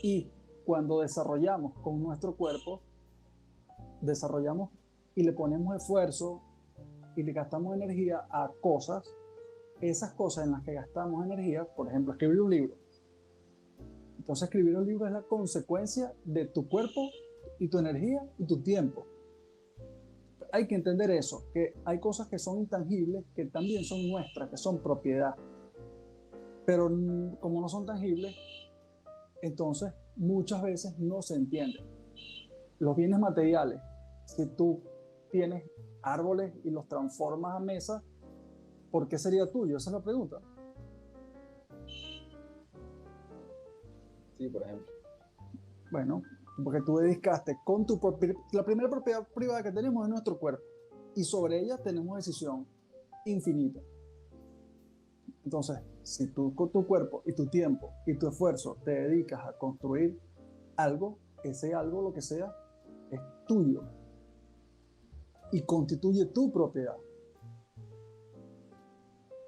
Y cuando desarrollamos con nuestro cuerpo, desarrollamos y le ponemos esfuerzo y le gastamos energía a cosas, esas cosas en las que gastamos energía, por ejemplo, escribir un libro. Entonces, escribir un libro es la consecuencia de tu cuerpo y tu energía y tu tiempo. Hay que entender eso, que hay cosas que son intangibles, que también son nuestras, que son propiedad. Pero como no son tangibles, entonces muchas veces no se entienden. Los bienes materiales, si tú tienes árboles y los transformas a mesa, ¿por qué sería tuyo? Esa es la pregunta. Sí, por ejemplo. Bueno, porque tú dedicaste con tu la primera propiedad privada que tenemos es nuestro cuerpo y sobre ella tenemos decisión infinita. Entonces, si tú con tu cuerpo y tu tiempo y tu esfuerzo te dedicas a construir algo, ese algo, lo que sea, es tuyo y constituye tu propiedad.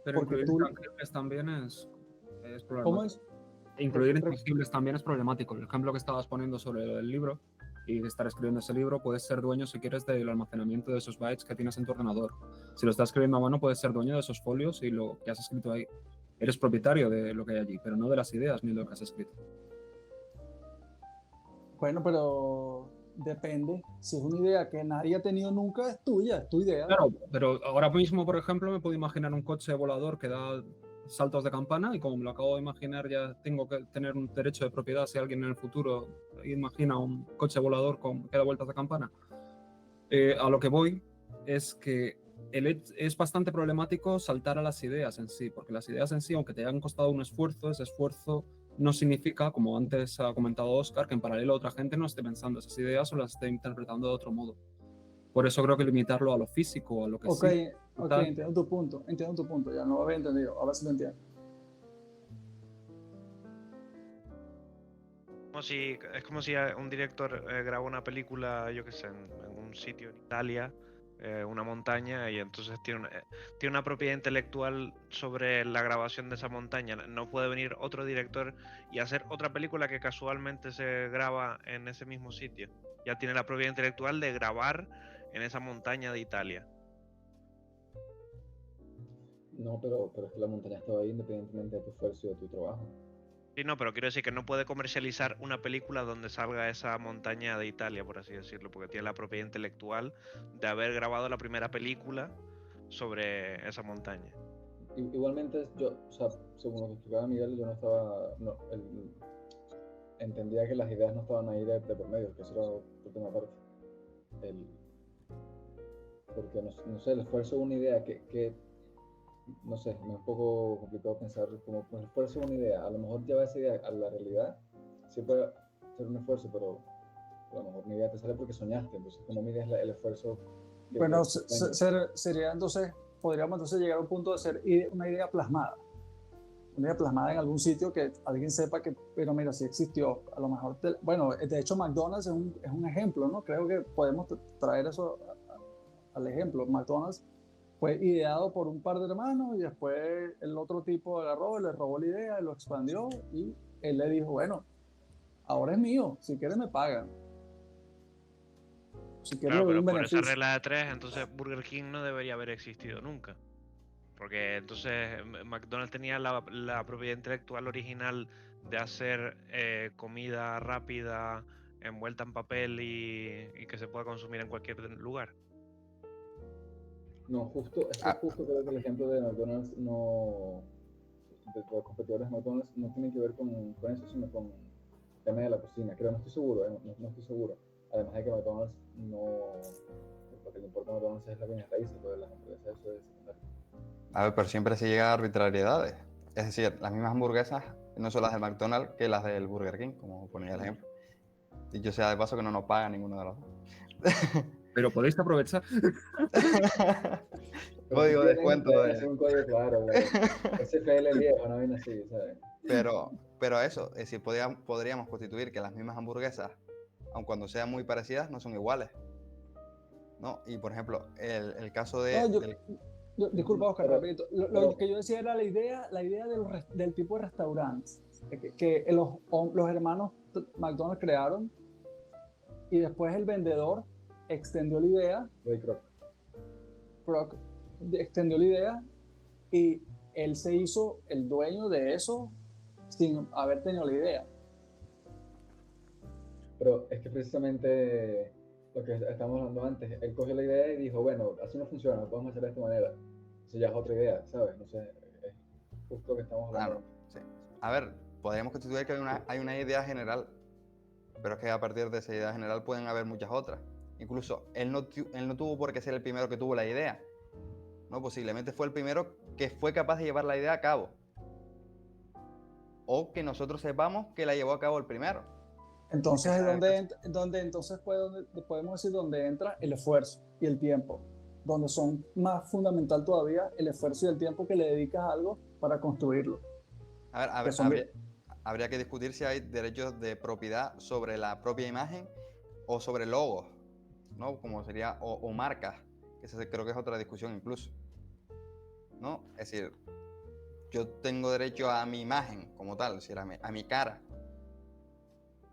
Pero Porque incluir tú... intangibles también es problemático. ¿Cómo es? Incluir intangibles también es problemático. El ejemplo que estabas poniendo sobre el libro y estar escribiendo ese libro, puedes ser dueño, si quieres, del almacenamiento de esos bytes que tienes en tu ordenador. Si lo estás escribiendo a mano, puedes ser dueño de esos folios y lo que has escrito ahí. Eres propietario de lo que hay allí, pero no de las ideas ni de lo que has escrito. Bueno, pero depende. Si es una idea que nadie ha tenido nunca, es tuya, es tu idea. Claro, pero ahora mismo, por ejemplo, me puedo imaginar un coche volador que da saltos de campana y como me lo acabo de imaginar, ya tengo que tener un derecho de propiedad si alguien en el futuro imagina un coche volador que da vueltas de campana. A lo que voy es que es bastante problemático saltar a las ideas en sí, porque las ideas en sí, aunque te hayan costado un esfuerzo, ese esfuerzo no significa, como antes ha comentado Oscar, que en paralelo otra gente no esté pensando esas ideas o las esté interpretando de otro modo. Por eso creo que limitarlo a lo físico, a lo que Ok, sí. ok, Tal. entiendo tu punto, ya no lo había entendido, ahora sí lo entiendo. Es como si un director graba una película, yo qué sé, en un sitio en Italia, una montaña, y entonces tiene una propiedad intelectual sobre la grabación de esa montaña. No puede venir otro director y hacer otra película que casualmente se graba en ese mismo sitio. Ya tiene la propiedad intelectual de grabar en esa montaña de Italia. No, pero es que la montaña estaba ahí independientemente de tu esfuerzo y de tu trabajo. Sí, no, pero quiero decir que no puede comercializar una película donde salga esa montaña de Italia, por así decirlo, porque tiene la propiedad intelectual de haber grabado la primera película sobre esa montaña. Igualmente, yo, o sea, según lo que explicaba Miguel, yo no estaba, no, entendía que las ideas no estaban ahí de por medio, que eso era por tema aparte. El, porque no sé, el esfuerzo de una idea no sé, me es un poco complicado pensar como el esfuerzo de una idea, a lo mejor llevar esa idea a la realidad, sí puede ser un esfuerzo, pero a lo mejor una idea te sale porque soñaste, entonces como mides el esfuerzo Bueno, que sería entonces, podríamos entonces llegar a un punto de ser una idea plasmada en algún sitio que alguien sepa que, pero mira, sí existió. A lo mejor, bueno, de hecho McDonald's es un ejemplo, ¿no? Creo que podemos traer eso al ejemplo. McDonald's fue ideado por un par de hermanos y después el otro tipo agarró, le robó la idea, lo expandió y él le dijo, bueno, ahora es mío, si quieres me pagan. Si quieres Claro, le doy pero un por esa beneficio. regla de tres, entonces Burger King no debería haber existido nunca. Porque entonces McDonald's tenía la propiedad intelectual original de hacer comida rápida, envuelta en papel y que se pueda consumir en cualquier lugar. no, es que Ah, justo creo que el ejemplo de McDonald's no, de los competidores de McDonald's no tiene que ver con eso, sino con el tema de la cocina, creo, no estoy seguro, no estoy seguro. Además de que McDonald's lo que le importa a McDonald's es la bienes raíces, lo de las hamburguesas, eso es secundario. a ver, pero siempre se llega a arbitrariedades. Es decir, las mismas hamburguesas no son las del McDonald's que las del Burger King, como ponía el ejemplo. Y yo sea de paso que no nos paga ninguno de los dos. Pero podéis aprovechar. Pero si Código de quieren, descuento pueden hacer de... un código claro, SFL viejo, no viene así, ¿sabes? Pero eso, es decir, podríamos constituir que las mismas hamburguesas, aun cuando sean muy parecidas, no son iguales, ¿no? Y por ejemplo, el caso No, del... disculpa, Oscar, Pero, rapidito. Lo pero que yo decía era la idea del tipo de restaurantes que los hermanos McDonald's crearon y después el vendedor extendió la idea, Ray Kroc, Kroc extendió la idea y él se hizo el dueño de eso sin haber tenido la idea. pero es que precisamente lo que estábamos hablando antes, él cogió la idea y dijo, bueno, así no funciona, lo podemos hacer de esta manera. Eso ya es otra idea, ¿sabes? No sé, es justo lo que estamos hablando. Claro, sí. A ver, podríamos constituir que hay una idea general, pero es que a partir de esa idea general pueden haber muchas otras. Incluso él no tuvo por qué ser el primero que tuvo la idea, ¿no? Posiblemente fue el primero que fue capaz de llevar la idea a cabo. O que nosotros sepamos que la llevó a cabo el primero. Entonces es donde entonces podemos decir donde entra el esfuerzo y el tiempo, donde son más fundamental todavía el esfuerzo y el tiempo que le dedicas a algo para construirlo. A ver, habría que discutir si hay derechos de propiedad sobre la propia imagen o sobre logos, ¿no? Como sería, o marcas, que creo que es otra discusión incluso, ¿no? Es decir, yo tengo derecho a mi imagen como tal, es decir, a mi cara,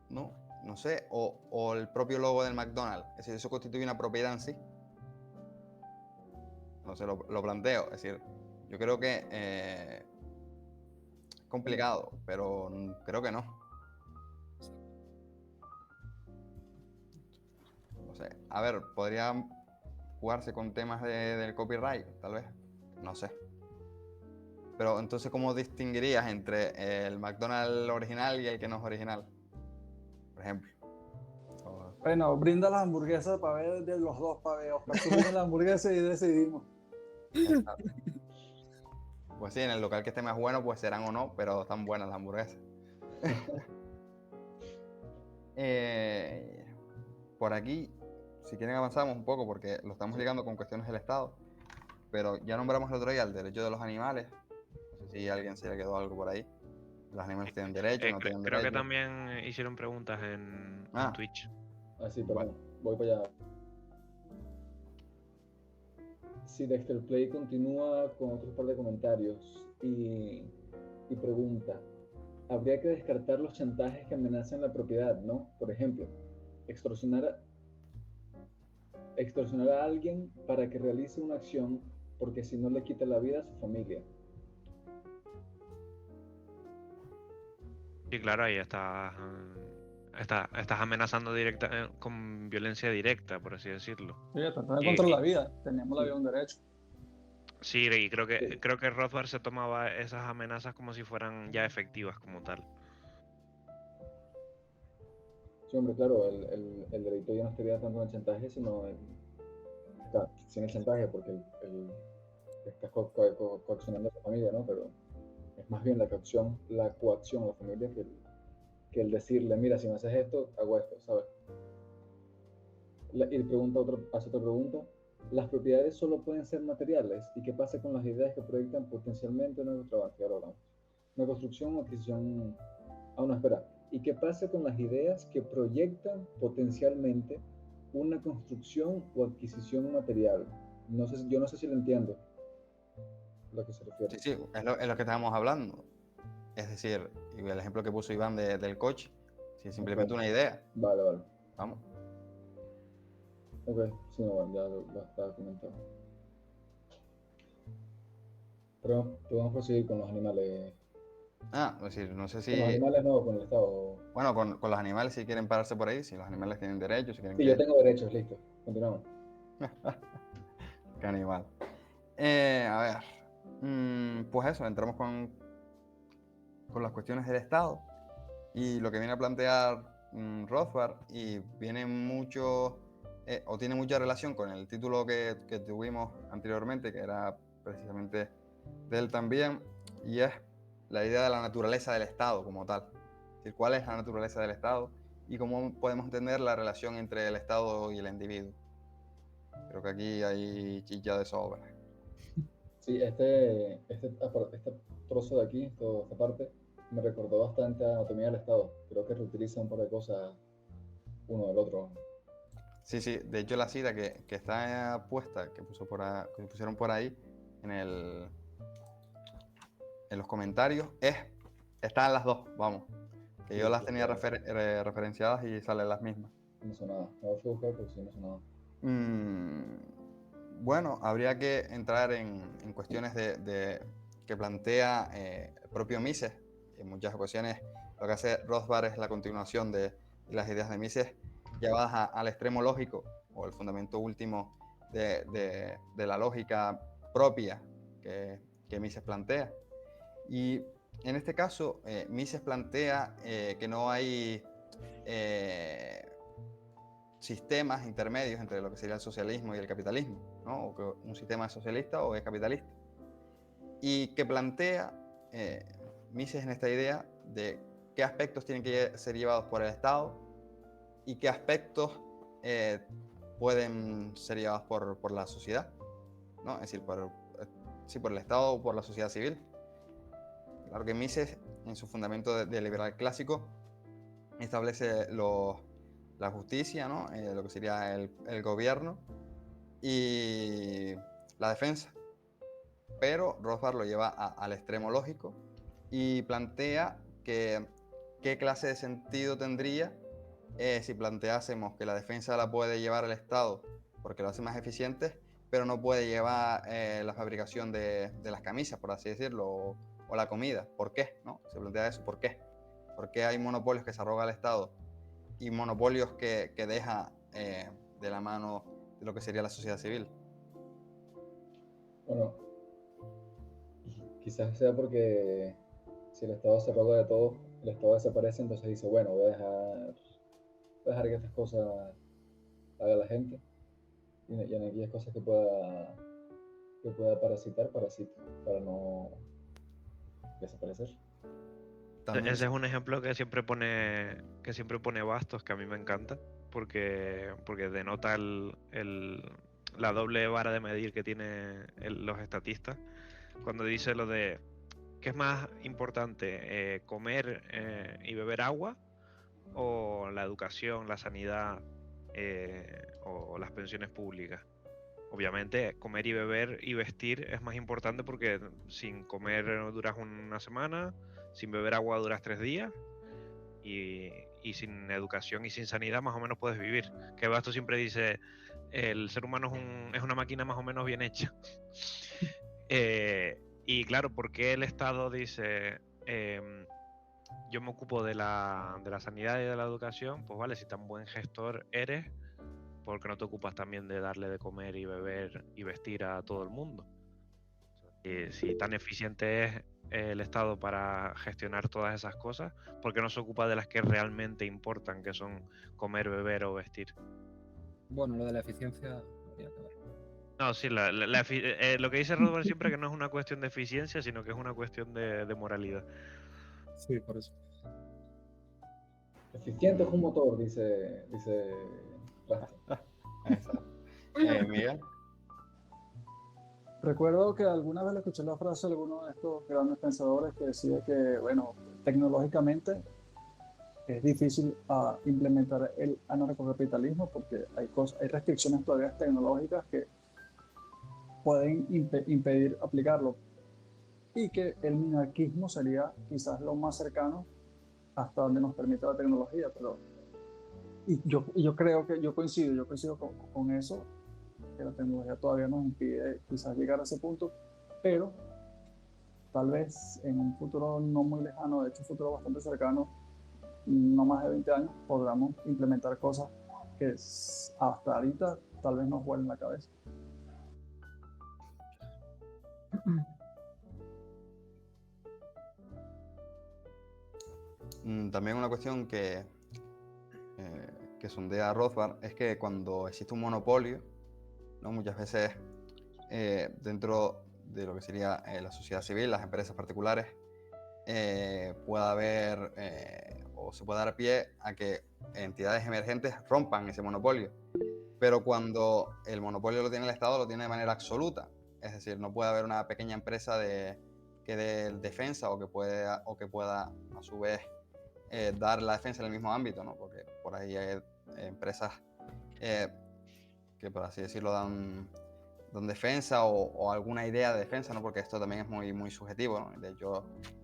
¿no? no sé, o el propio logo del McDonald's. Es decir, eso constituye una propiedad en sí. No sé, lo planteo. Es decir, yo creo que es complicado, pero creo que no. No sé. A ver, podría jugarse con temas del copyright, tal vez. No sé. Pero entonces, ¿cómo distinguirías entre el McDonald's original y el que no es original? Por ejemplo. Bueno, brinda las hamburguesas para ver de los dos, para ver. Oscar, tú brindas la hamburguesa y decidimos. Pues sí, en el local que esté más bueno, pues serán o no, pero están buenas las hamburguesas. Por aquí, si quieren avanzamos un poco, porque lo estamos ligando con cuestiones del Estado, pero ya nombramos el otro día el derecho de los animales. No sé si a alguien se le quedó algo por ahí. Los animales tienen derecho, no tienen Creo que derecho. también hicieron preguntas en Twitch. Sí, perdón. Voy para allá. Si Dexter Play continúa con otro par de comentarios y pregunta, habría que descartar los chantajes que amenazan la propiedad, ¿no? Por ejemplo, extorsionar a alguien para que realice una acción porque si no le quita la vida a su familia. Sí, claro, ahí estás amenazando con violencia directa, por así decirlo. Sí, tratar contra la vida. Teníamos la vida un derecho. Sí, y creo que Rothbard se tomaba esas amenazas como si fueran ya efectivas como tal. Sí, hombre, claro, el delito ya no estaría tanto en el chantaje, sino sin el chantaje, porque estás coaccionando a la familia, ¿no? Pero es más bien la coacción a la familia que el decirle, mira, si me haces esto, hago esto, ¿sabes? Y hace otra pregunta. ¿Las propiedades solo pueden ser materiales? ¿Y qué pasa con las ideas que proyectan potencialmente nuestro trabajo? Ahora hablamos. Una construcción o adquisición. No, espera. ¿Y qué pasa con las ideas que proyectan potencialmente una construcción o adquisición material? Yo no sé si lo entiendo a lo que se refiere. Sí, es lo que estábamos hablando. Es decir, el ejemplo que puso Iván del coche, si es simplemente una idea. Vale. Vamos. Ok, sí, no, ya lo estaba comentando. Pero podemos proseguir con los animales. Es decir, no sé si... Con los animales no, con el Estado. Bueno, con los animales si quieren pararse por ahí, si los animales tienen derechos, si quieren Sí, yo tengo derechos, listo. Continuamos. Qué animal. A ver, pues eso, entramos con las cuestiones del Estado y lo que viene a plantear Rothbard y viene mucho, o tiene mucha relación con el título que tuvimos anteriormente, que era precisamente de él también, y es la idea de la naturaleza del Estado como tal. Es decir, cuál es la naturaleza del Estado y cómo podemos entender la relación entre el Estado y el individuo. Creo que aquí hay chicha de sobra. Sí, este trozo de aquí, esta parte, me recordó bastante a Anatomía del Estado. Creo que reutiliza un par de cosas uno del otro. Sí, de hecho la cita que está puesta, que pusieron por ahí en los comentarios, están las dos, vamos. Que yo las tenía referenciadas y salen las mismas. No sé nada. No fui a buscar, pero sí no sé nada. Bueno, habría que entrar en cuestiones que plantea el propio Mises. En muchas ocasiones lo que hace Rothbard es la continuación de las ideas de Mises llevadas al extremo lógico o el fundamento último de la lógica propia que Mises plantea. Y en este caso, Mises plantea que no hay sistemas intermedios entre lo que sería el socialismo y el capitalismo, ¿no? O que un sistema es socialista o es capitalista. Y que plantea Mises en esta idea de qué aspectos tienen que ser llevados por el Estado y qué aspectos pueden ser llevados por la sociedad, ¿no? Es decir, por el Estado o por la sociedad civil. Claro que Mises, en su fundamento de liberal clásico, establece la justicia, ¿no? Lo que sería el gobierno y la defensa. Pero Rothbard lo lleva al extremo lógico y plantea que qué clase de sentido tendría si planteásemos que la defensa la puede llevar el Estado porque lo hace más eficiente, pero no puede llevar la fabricación de las camisas, por así decirlo, o la comida. ¿Por qué? ¿No? Se plantea eso, ¿por qué? ¿Por qué hay monopolios que se arroga el Estado y monopolios que deja de la mano de lo que sería la sociedad civil? Bueno, quizás sea porque si el Estado se arroga de todo, el Estado desaparece, entonces dice, bueno, voy a dejar que estas cosas haga la gente, y en aquellas cosas que pueda parasitar, parasita, para no desaparecer. También Ese es un ejemplo que siempre pone Bastos, que a mí me encanta, porque denota la doble vara de medir que tienen los estatistas. Cuando dice lo de ¿qué es más importante? ¿Comer y beber agua? ¿O la educación, la sanidad o las pensiones públicas? Obviamente, comer y beber y vestir es más importante porque sin comer duras una semana, sin beber agua duras 3 días y sin educación y sin sanidad más o menos puedes vivir. Que Basto siempre dice, el ser humano es una máquina más o menos bien hecha. Y claro, ¿por qué el Estado dice, yo me ocupo de la sanidad y de la educación? Pues vale, si tan buen gestor eres, ¿por qué no te ocupas también de darle de comer y beber y vestir a todo el mundo? Si tan eficiente es el Estado para gestionar todas esas cosas, ¿por qué no se ocupa de las que realmente importan, que son comer, beber o vestir? Bueno, lo de la eficiencia habría que ver. No, sí, lo que dice Rodberg siempre es que no es una cuestión de eficiencia, sino que es una cuestión de moralidad. Sí, por eso. Eficiente es un motor, dice Bastos. Exacto. Miguel. Recuerdo que alguna vez le escuché la frase de alguno de estos grandes pensadores que decía que, bueno, tecnológicamente es difícil implementar el anarcocapitalismo porque hay restricciones todavía tecnológicas que pueden impedir aplicarlo, y que el minarquismo sería quizás lo más cercano hasta donde nos permite la tecnología, pero yo creo que yo coincido con eso, que la tecnología todavía nos impide quizás llegar a ese punto, pero tal vez en un futuro no muy lejano, de hecho un futuro bastante cercano, no más de 20 años, podamos implementar cosas que hasta ahorita tal vez nos vuelen la cabeza. También una cuestión que sondea Rothbard es que cuando existe un monopolio, ¿no? Muchas veces dentro de lo que sería la sociedad civil, las empresas particulares, puede haber o se puede dar pie a que entidades emergentes rompan ese monopolio. Pero cuando el monopolio lo tiene el Estado, lo tiene de manera absoluta. Es decir, no puede haber una pequeña empresa que dé defensa o que pueda a su vez dar la defensa en el mismo ámbito, ¿no? Porque por ahí hay empresas que, por así decirlo, dan defensa o alguna idea de defensa, ¿no? Porque esto también es muy, muy subjetivo, ¿no? De hecho,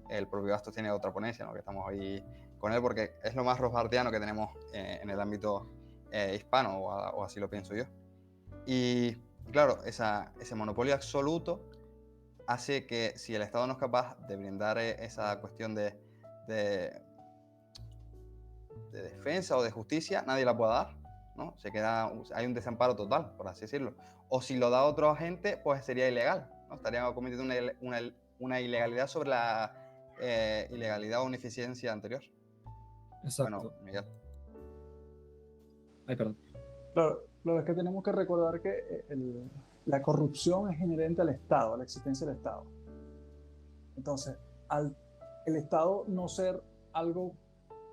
el propio Bastos tiene otra ponencia, ¿no? Que estamos hoy con él porque es lo más rothbardiano que tenemos en el ámbito hispano, o así lo pienso yo. Y claro, ese monopolio absoluto hace que si el Estado no es capaz de brindar esa cuestión de defensa o de justicia, nadie la pueda dar, ¿no? Hay un desamparo total, por así decirlo. O si lo da otro agente, pues sería ilegal, ¿no? Estarían cometiendo una ilegalidad sobre la ilegalidad o ineficiencia anterior. Exacto. Bueno, Miguel. Ay, perdón. Claro, lo es que tenemos que recordar que la corrupción es inherente al Estado, a la existencia del Estado. Entonces, al el Estado no ser algo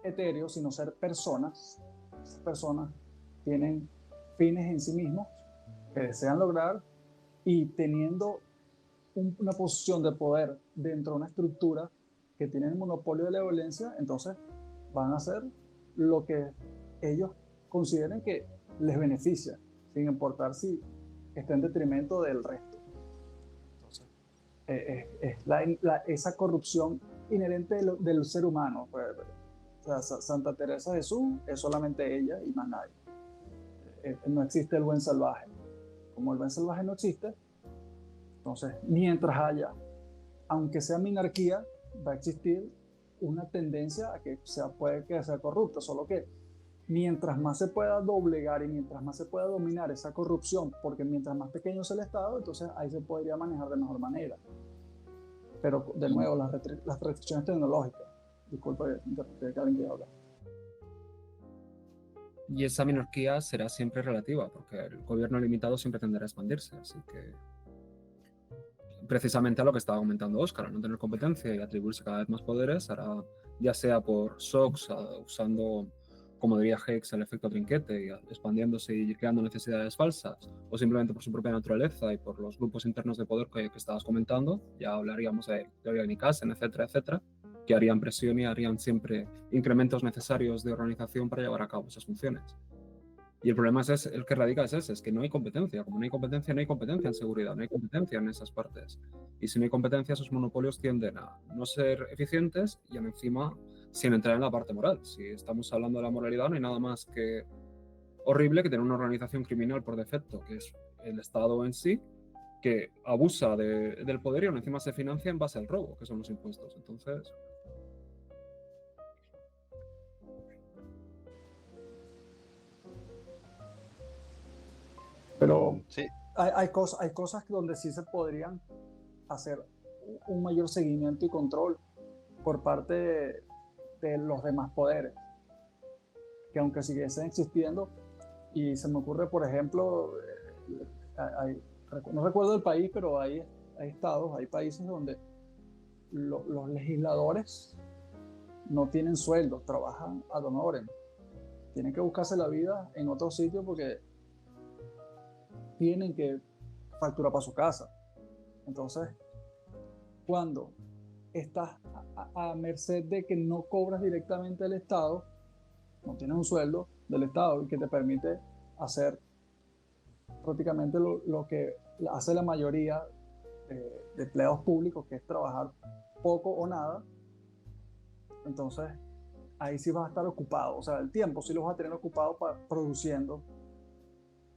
etéreo, sino ser personas, esas personas tienen fines en sí mismos que desean lograr, y teniendo una posición de poder dentro de una estructura que tiene el monopolio de la violencia, entonces van a hacer lo que ellos consideren que les beneficia, sin importar si está en detrimento del resto. Entonces, es esa corrupción inherente del ser humano. Pues, O sea, Santa Teresa de Jesús es solamente ella y más nadie. No existe el buen salvaje. Como el buen salvaje no existe, entonces mientras haya, aunque sea minarquía, va a existir una tendencia a que puede que sea corrupta, solo que mientras más se pueda doblegar y mientras más se pueda dominar esa corrupción, porque mientras más pequeño es el Estado, entonces ahí se podría manejar de mejor manera. Pero de nuevo, las restricciones tecnológicas. Disculpa que alguien quiera hablar. Y esa minarquía será siempre relativa, porque el gobierno limitado siempre tenderá a expandirse. Así que, precisamente a lo que estaba comentando Óscar, al no tener competencia y atribuirse cada vez más poderes, hará, ya sea por SOX, usando, como diría Higgs, el efecto trinquete, y expandiéndose y creando necesidades falsas, o simplemente por su propia naturaleza y por los grupos internos de poder que estabas comentando, ya hablaríamos de teoría de Nicasen, etcétera, etcétera, que harían presión y harían siempre incrementos necesarios de organización para llevar a cabo esas funciones. Y el problema es el que radica es ese, es que no hay competencia. Como no hay competencia, no hay competencia en seguridad, no hay competencia en esas partes. Y si no hay competencia, esos monopolios tienden a no ser eficientes y encima sin entrar en la parte moral. Si estamos hablando de la moralidad, no hay nada más que horrible que tener una organización criminal por defecto, que es el Estado en sí, que abusa del poder y aún encima se financia en base al robo, que son los impuestos. Entonces... Pero Sí, hay cosas donde sí se podrían hacer un mayor seguimiento y control por parte de los demás poderes, que aunque siguiesen existiendo, y se me ocurre, por ejemplo, no recuerdo el país, pero hay estados, hay países donde los legisladores no tienen sueldos, trabajan ad honorem, tienen que buscarse la vida en otro sitio porque tienen que facturar para su casa. Entonces, cuando estás a merced de que no cobras directamente del Estado, no tienes un sueldo del Estado y que te permite hacer prácticamente lo que hace la mayoría de empleados públicos, que es trabajar poco o nada, entonces ahí sí vas a estar ocupado. O sea, el tiempo sí lo vas a tener ocupado produciendo,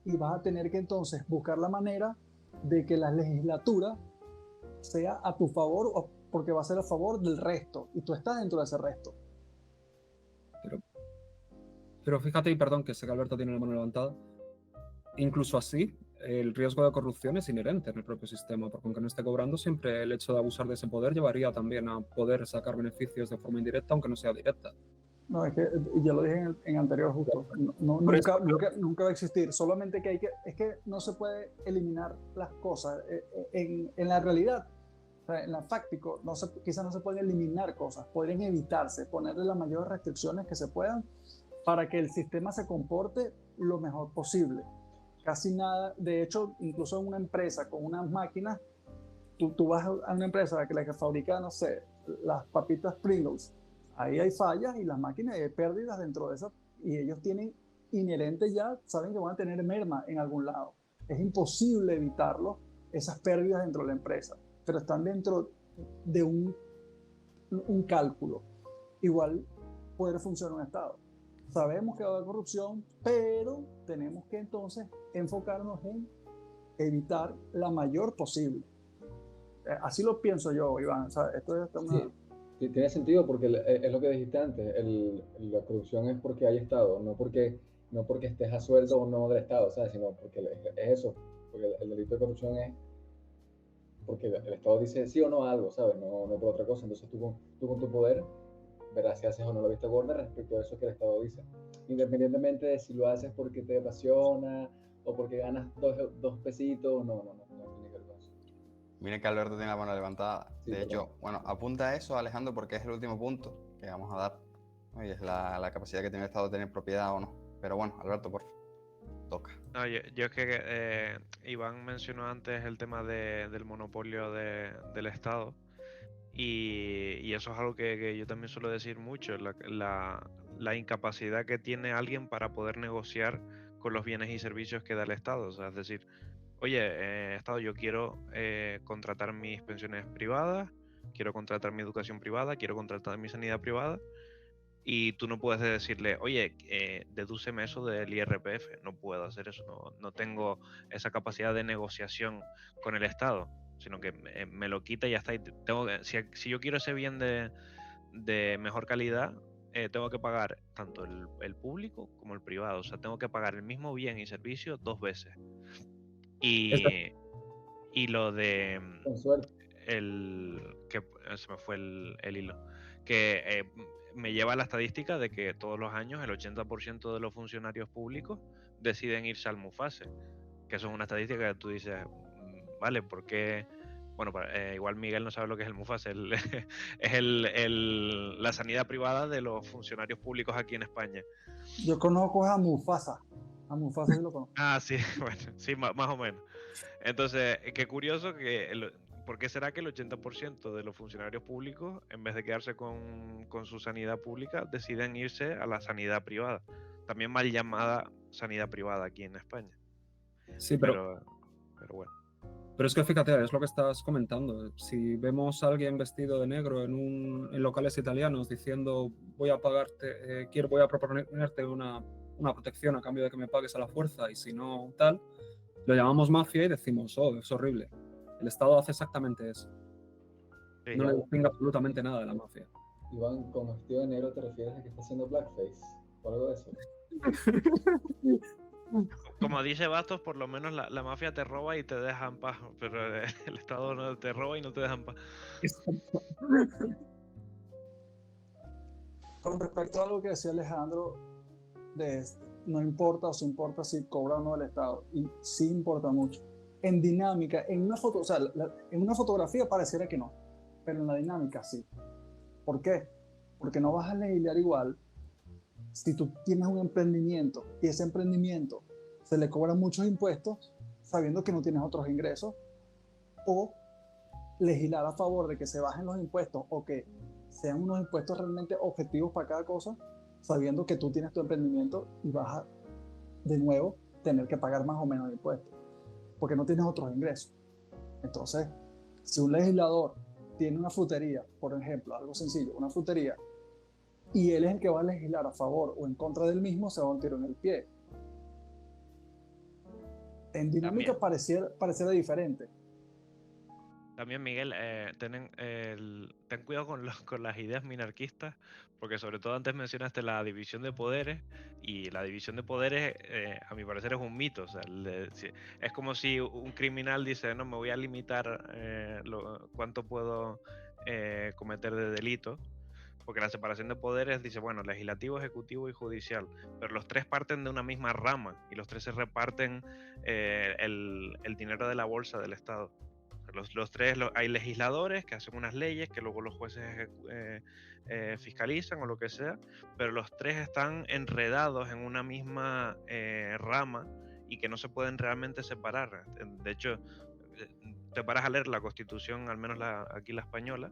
y vas a tener que entonces buscar la manera de que la legislatura sea a tu favor, o porque va a ser a favor del resto y tú estás dentro de ese resto. Pero fíjate, y perdón, que sé que Alberto tiene la mano levantada, incluso así, el riesgo de corrupción es inherente en el propio sistema, porque aunque no esté cobrando, siempre el hecho de abusar de ese poder llevaría también a poder sacar beneficios de forma indirecta, aunque no sea directa. No, es que ya lo dije en anterior justo, nunca va a existir, solamente que es que no se puede eliminar las cosas en la realidad. O sea, en la fáctico, quizás no se pueden eliminar cosas, podrían evitarse, ponerle las mayores restricciones que se puedan para que el sistema se comporte lo mejor posible. Casi nada, de hecho, incluso en una empresa con unas máquinas, tú vas a una empresa la que fabrica, no sé, las papitas Pringles, ahí hay fallas y las máquinas hay pérdidas dentro de esas, y ellos tienen inherente ya, saben que van a tener merma en algún lado. Es imposible evitarlo, esas pérdidas dentro de la empresa, pero están dentro de un cálculo. Igual puede funcionar un Estado. Sabemos que va a haber corrupción, pero tenemos que entonces enfocarnos en evitar la mayor posible. Así lo pienso yo, Iván. O sea, esto es Sí, tiene sentido porque es lo que dijiste antes. La corrupción es porque hay Estado, no porque estés a sueldo o no del Estado, ¿sabes? Sino porque es eso. Porque el delito de corrupción es porque el Estado dice sí o no a algo, ¿sabes? No por otra cosa. Entonces tú con tu poder verás si haces o no la vista gorda respecto a eso que el Estado dice. Independientemente de si lo haces porque te apasiona o porque ganas dos pesitos, no tiene que ver con eso. miren que Alberto tiene la mano levantada. Sí, De hecho, perdón. bueno, apunta a eso, Alejandro, porque es el último punto que vamos a dar, ¿no? Y es la capacidad que tiene el Estado de tener propiedad o no. Pero bueno, Alberto, por favor, toca. No, yo es que Iván mencionó antes el tema del monopolio del Estado, y eso es algo que yo también suelo decir mucho, la incapacidad que tiene alguien para poder negociar con los bienes y servicios que da el Estado. O sea, es decir, oye, Estado, yo quiero contratar mis pensiones privadas, quiero contratar mi educación privada, quiero contratar mi sanidad privada, y tú no puedes decirle, oye, dedúceme eso del IRPF. No puedo hacer eso, no tengo esa capacidad de negociación con el Estado, sino que me lo quita y ya está. Y si yo quiero ese bien de mejor calidad, tengo que pagar tanto el público como el privado. O sea, tengo que pagar el mismo bien y servicio 2 veces. Y lo de Con suerte. que se me fue el hilo, que me lleva a la estadística de que todos los años el 80% de los funcionarios públicos deciden irse al Mufase, que eso es una estadística que tú dices, vale, ¿por qué? Bueno, igual Miguel no sabe lo que es el Mufase, es la sanidad privada de los funcionarios públicos aquí en España. Yo conozco a Mufasa sí lo conozco. Ah, sí, bueno, sí, más o menos. Entonces, qué curioso ¿por qué será que el 80% de los funcionarios públicos, en vez de quedarse con su sanidad pública, deciden irse a la sanidad privada? También mal llamada sanidad privada aquí en España. Sí, Pero bueno. pero es que fíjate, es lo que estás comentando. Si vemos a alguien vestido de negro en locales italianos diciendo voy a pagarte, voy a proponerte una protección a cambio de que me pagues a la fuerza y si no tal, lo llamamos mafia y decimos, oh, es horrible. El Estado hace exactamente eso. Sí. No le distingue absolutamente nada de la mafia. Iván, con vestido de negro te refieres a que está haciendo blackface o algo de eso. Como dice Bastos, por lo menos la mafia te roba y te deja en paz, pero el Estado no te roba y no te deja en paz. Con respecto a lo que decía Alejandro, no importa o si importa si cobra o no el Estado, y sí importa mucho. En dinámica, en una foto, o sea, en una fotografía pareciera que no, pero en la dinámica sí. ¿Por qué? Porque no vas a legislar igual si tú tienes un emprendimiento y ese emprendimiento se le cobran muchos impuestos sabiendo que no tienes otros ingresos, o legislar a favor de que se bajen los impuestos o que sean unos impuestos realmente objetivos para cada cosa, sabiendo que tú tienes tu emprendimiento y vas a, de nuevo, tener que pagar más o menos impuestos, porque no tienes otros ingresos. Entonces, si un legislador tiene una frutería, por ejemplo, algo sencillo, una frutería, y él es el que va a legislar a favor o en contra del mismo, se va a un tiro en el pie. En dinámica pareciera diferente. También, Miguel, ten cuidado con las ideas minarquistas, porque sobre todo antes mencionaste la división de poderes, y la división de poderes, a mi parecer, es un mito. O sea, es como si un criminal dice, no, me voy a limitar cuánto puedo cometer de delito, porque la separación de poderes dice, bueno, legislativo, ejecutivo y judicial, pero los tres parten de una misma rama, y los tres se reparten el dinero de la bolsa del Estado. Los tres, hay legisladores que hacen unas leyes que luego los jueces fiscalizan o lo que sea, pero los tres están enredados en una misma rama y que no se pueden realmente separar. De hecho, te paras a leer la Constitución, al menos aquí la española,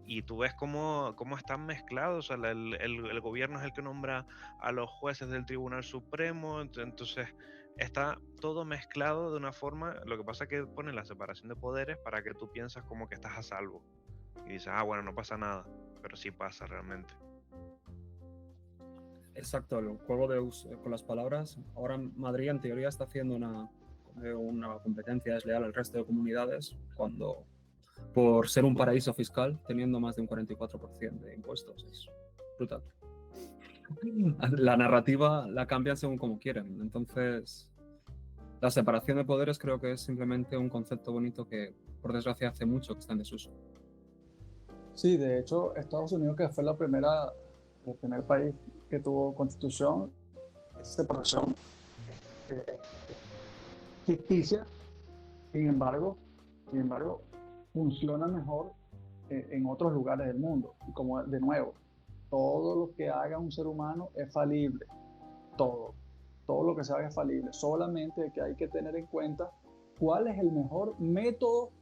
y tú ves cómo están mezclados. O sea, el gobierno es el que nombra a los jueces del Tribunal Supremo, entonces está todo mezclado de una forma. Lo que pasa es que ponen la separación de poderes para que tú piensas como que estás a salvo y dices, bueno, no pasa nada, pero sí pasa realmente. Exacto, el juego con las palabras. Ahora Madrid en teoría está haciendo una competencia desleal al resto de comunidades cuando, por ser un paraíso fiscal, teniendo más de un 44% de impuestos. Es brutal. La narrativa la cambian según como quieren. Entonces, la separación de poderes creo que es simplemente un concepto bonito que, por desgracia, hace mucho que está en desuso. Sí, de hecho, Estados Unidos, que fue el primer país que tuvo constitución, separación ficticia, sin embargo, funciona mejor en otros lugares del mundo. Y como, de nuevo, todo lo que haga un ser humano es falible, todo lo que se haga es falible, solamente que hay que tener en cuenta cuál es el mejor método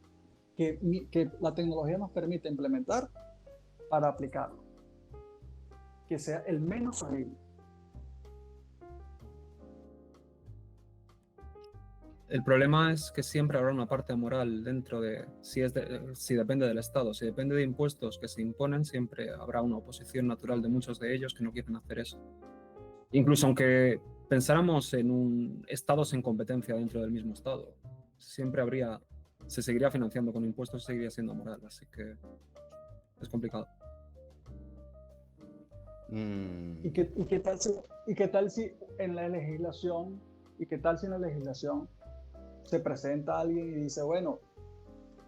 que la tecnología nos permite implementar para aplicarlo, que sea el menos falible. El problema es que siempre habrá una parte moral dentro de si depende del Estado, si depende de impuestos que se imponen, siempre habrá una oposición natural de muchos de ellos que no quieren hacer eso. Incluso aunque pensáramos en un estados en competencia dentro del mismo Estado, siempre se seguiría financiando con impuestos y seguiría siendo moral, así que es complicado. ¿Y qué tal si en la legislación, se presenta alguien y dice, bueno,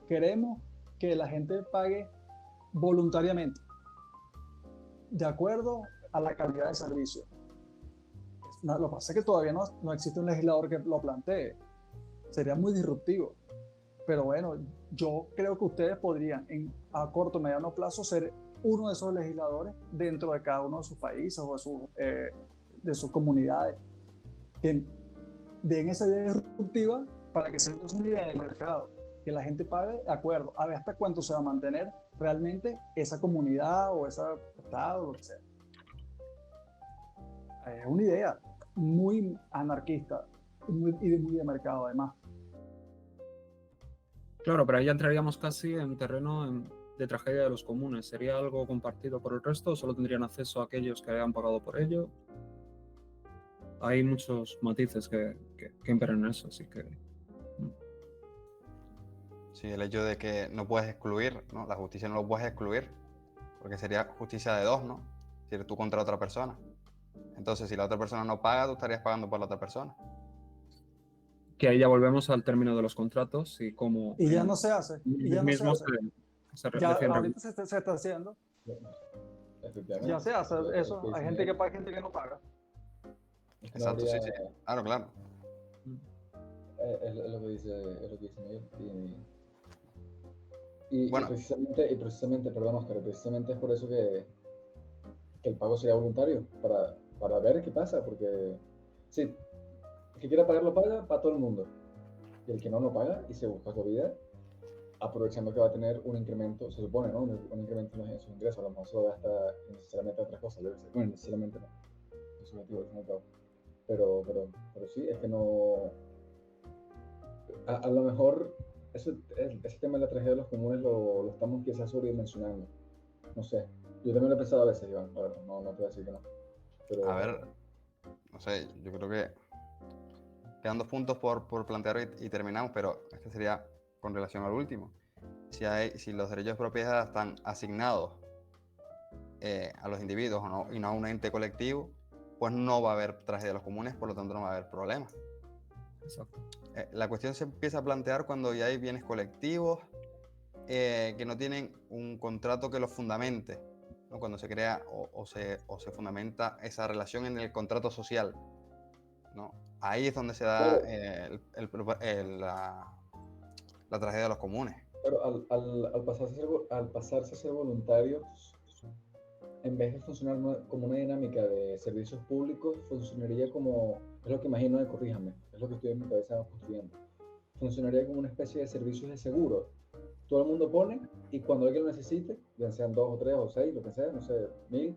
queremos que la gente pague voluntariamente, de acuerdo a la calidad de servicio? Lo que pasa es que todavía no existe un legislador que lo plantee. Sería muy disruptivo. Pero bueno, yo creo que ustedes podrían, a corto o mediano plazo, ser uno de esos legisladores dentro de cada uno de sus países o de sus comunidades, que den esa idea disruptiva para que sea una idea de mercado, que la gente pague de acuerdo a ver hasta cuánto se va a mantener realmente esa comunidad o ese estado, lo que sea. Es una idea muy anarquista y muy de mercado además. Claro, pero ahí ya entraríamos casi en terreno de tragedia de los comunes. ¿Sería algo compartido por el resto o solo tendrían acceso a aquellos que hayan pagado por ello? Hay muchos matices que imperan en eso, así que... Sí, el hecho de que no puedes excluir, ¿no? La justicia no lo puedes excluir, porque sería justicia de dos, ¿no? Es decir, tú contra otra persona. Entonces, si la otra persona no paga, tú estarías pagando por la otra persona. Que ahí ya volvemos al término de los contratos y cómo... Y ya no se hace. Ahorita se está haciendo. Ya se hace eso. Hay gente que paga y gente que no paga. Exacto, sí. Claro. Es lo que dice Miguel. Y bueno. precisamente, perdón, Oscar, precisamente es por eso que el pago sería voluntario, para ver qué pasa, porque sí, el que quiera pagar lo paga para todo el mundo, y el que no paga y se busca su vida, aprovechando que va a tener un incremento, se supone, ¿no? Un incremento en sus ingresos, a lo mejor se lo gasta necesariamente a otras cosas, bueno, necesariamente no, es subjetivo, pero sí, es que no, a lo mejor ese tema de la tragedia de los comunes lo estamos quizás sobredimensionando, no sé. Yo también lo he pensado a veces, Iván, la verdad, no te voy a decir que no. Pero... A ver, no sé, yo creo que quedan 2 puntos por plantear y terminamos, pero este sería con relación al último. Si los derechos de propiedad están asignados a los individuos y no a un ente colectivo, pues no va a haber tragedia de los comunes, por lo tanto no va a haber problemas. Exacto. La cuestión se empieza a plantear cuando ya hay bienes colectivos que no tienen un contrato que los fundamente, ¿no? Cuando se crea o se fundamenta esa relación en el contrato social, ¿no? Ahí es donde se da la tragedia de los comunes. Pero al pasarse a ser voluntarios, en vez de funcionar como una dinámica de servicios públicos, funcionaría como, es lo que imagino, corríjame, es lo que estoy en mi cabeza construyendo, funcionaría como una especie de servicios de seguro. Todo el mundo pone, y cuando alguien lo necesite, ya sean 2 o 3 o 6, lo que sea, no sé, 1000,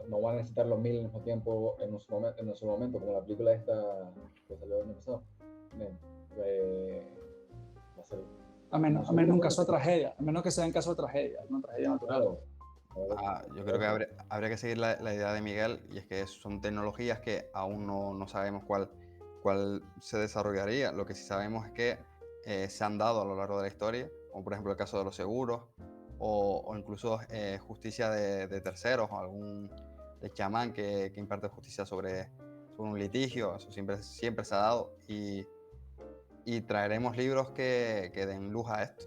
no van a necesitar los 1000 al mismo tiempo en un solo momento, como la película esta que salió el año pasado. Va a ser, a menos un caso de tragedia, a menos que sea en caso de tragedia, una tragedia natural. Yo creo que habría que seguir la idea de Miguel, y es que son tecnologías que aún no sabemos cuál se desarrollaría. Lo que sí sabemos es que se han dado a lo largo de la historia, como por ejemplo el caso de los seguros, o incluso justicia de terceros, o algún chamán que imparte justicia sobre un litigio. Eso siempre se ha dado, y traeremos libros que den luz a esto,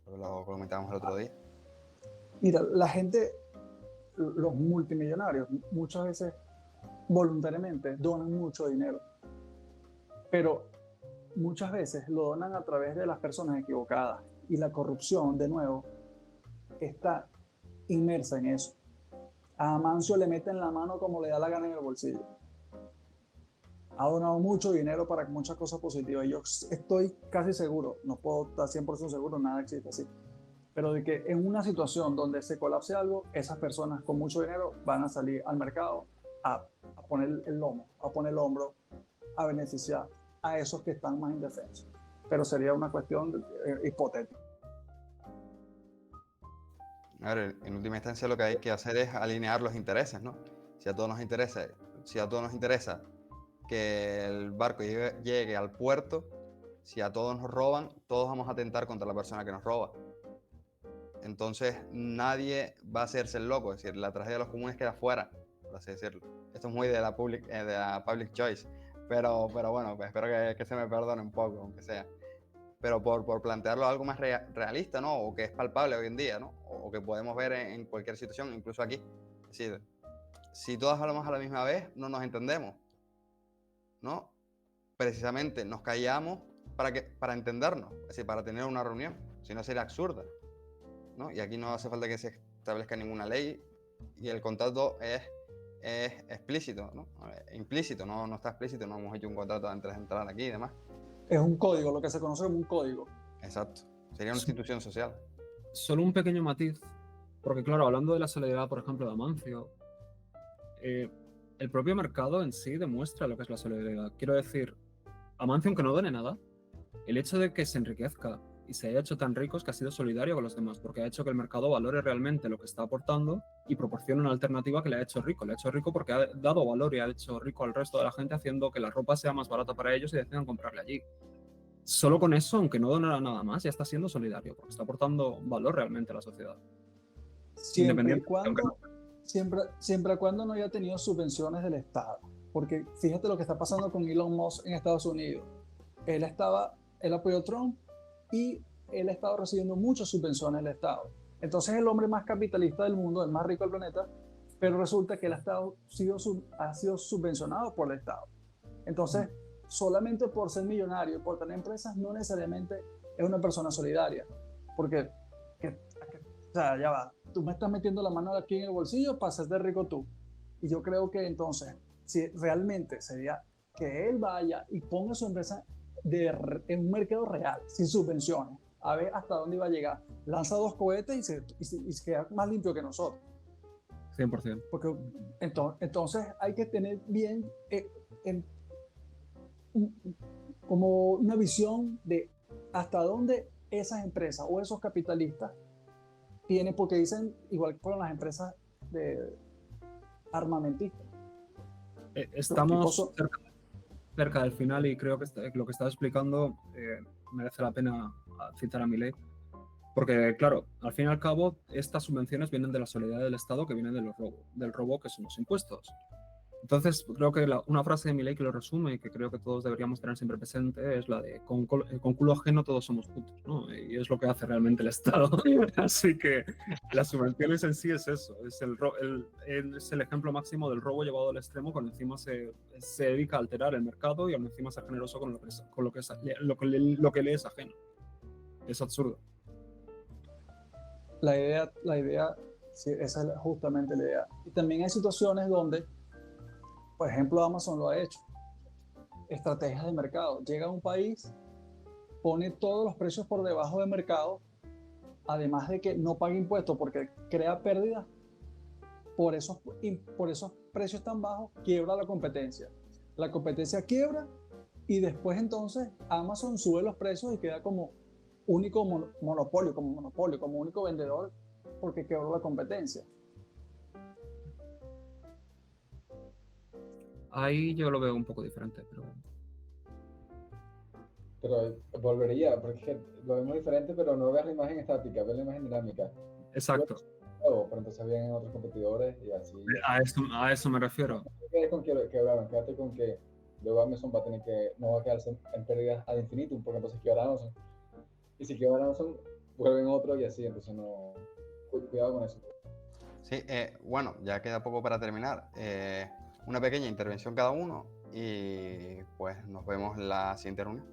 lo comentábamos el otro día. Mira, la gente, los multimillonarios, muchas veces voluntariamente donan mucho dinero, pero muchas veces lo donan a través de las personas equivocadas, y la corrupción, de nuevo, está inmersa en eso. A Amancio le meten la mano como le da la gana en el bolsillo. Ha donado mucho dinero para muchas cosas positivas. Yo estoy casi seguro, no puedo estar 100% seguro, nada existe así, pero de que en una situación donde se colapse algo, esas personas con mucho dinero van a salir al mercado a poner el lomo, a poner el hombro, a beneficiar. a esos que están más indefensos. Pero sería una cuestión hipotética. A ver, en última instancia lo que hay que hacer es alinear los intereses, ¿no? Si a todos nos interesa que el barco llegue al puerto, si a todos nos roban, todos vamos a atentar contra la persona que nos roba. Entonces nadie va a hacerse el loco, es decir, la tragedia de los comunes queda fuera, por así decirlo. Esto es muy de la public choice, pero bueno, pues espero que se me perdone un poco, aunque sea. Pero por plantearlo algo más realista, ¿no? O que es palpable hoy en día, ¿no? O que podemos ver en cualquier situación, incluso aquí. Es decir, si todos hablamos a la misma vez, no nos entendemos, ¿no? Precisamente nos callamos para entendernos, es decir, para tener una reunión, si no sería absurda, ¿no? Y aquí no hace falta que se establezca ninguna ley y el contrato es explícito, ¿no? Implícito, no está explícito, no hemos hecho un contrato antes de entrar aquí y demás. Es un código, lo que se conoce como un código. Exacto, sería una institución social. Solo un pequeño matiz, porque claro, hablando de la solidaridad, por ejemplo, de Amancio, el propio mercado en sí demuestra lo que es la solidaridad. Quiero decir, Amancio, aunque no done nada, el hecho de que se enriquezca y se haya hecho tan rico es que ha sido solidario con los demás, porque ha hecho que el mercado valore realmente lo que está aportando y proporcione una alternativa que le ha hecho rico. Le ha hecho rico porque ha dado valor y ha hecho rico al resto de la gente, haciendo que la ropa sea más barata para ellos y decidan comprarle allí. Solo con eso, aunque no donara nada más, ya está siendo solidario, porque está aportando valor realmente a la sociedad. Siempre y cuando no haya tenido subvenciones del Estado. Porque fíjate lo que está pasando con Elon Musk en Estados Unidos. Él apoyó a Trump y él ha estado recibiendo muchas subvenciones del Estado. Entonces es el hombre más capitalista del mundo, el más rico del planeta, pero resulta que él ha sido subvencionado por el Estado. Entonces, solamente por ser millonario y por tener empresas, no necesariamente es una persona solidaria. Porque, o sea, ya va, tú me estás metiendo la mano aquí en el bolsillo para hacerte rico tú. Y yo creo que entonces, si realmente sería que él vaya y ponga su empresa en un mercado real, sin subvenciones, a ver hasta dónde iba a llegar. Lanza 2 cohetes y se queda más limpio que nosotros. 100%. Porque entonces hay que tener bien como una visión de hasta dónde esas empresas o esos capitalistas tienen, porque dicen igual con las empresas de armamentistas. Estamos cerca del final y creo que lo que estaba explicando merece la pena citar a Milei, porque claro, al fin y al cabo estas subvenciones vienen de la solidaridad del Estado, que viene del robo que son los impuestos. Entonces creo que una frase de Milei que lo resume y que creo que todos deberíamos tener siempre presente es la de con culo ajeno todos somos putos, ¿no? Y es lo que hace realmente el Estado. Así que las subvenciones en sí es eso, es el ejemplo máximo del robo llevado al extremo, cuando encima se dedica a alterar el mercado y aún encima ser generoso con lo que le es ajeno. Es absurdo. La idea, sí, esa es justamente la idea. Y también hay situaciones donde, por ejemplo, Amazon lo ha hecho. Estrategias de mercado. Llega a un país, pone todos los precios por debajo del mercado, además de que no paga impuestos porque crea pérdidas. Por esos precios tan bajos, quiebra la competencia. La competencia quiebra y después entonces Amazon sube los precios y queda como único monopolio, como único vendedor, porque quebró la competencia. Ahí yo lo veo un poco diferente, pero volvería, porque es que lo vemos diferente, pero no ves la imagen estática, ves la imagen dinámica. Exacto. Pero entonces vienen otros competidores y así. A eso me refiero. No te quedes con que quebraron, quédate con que luego Amazon va a tener que, no va a quedarse en pérdidas ad infinitum, porque entonces quiebra Amazon. Y si quiebra Amazon, vuelven otro y así, entonces no. Cuidado con eso. Sí, bueno, ya queda poco para terminar. Una pequeña intervención cada uno y pues nos vemos en la siguiente reunión.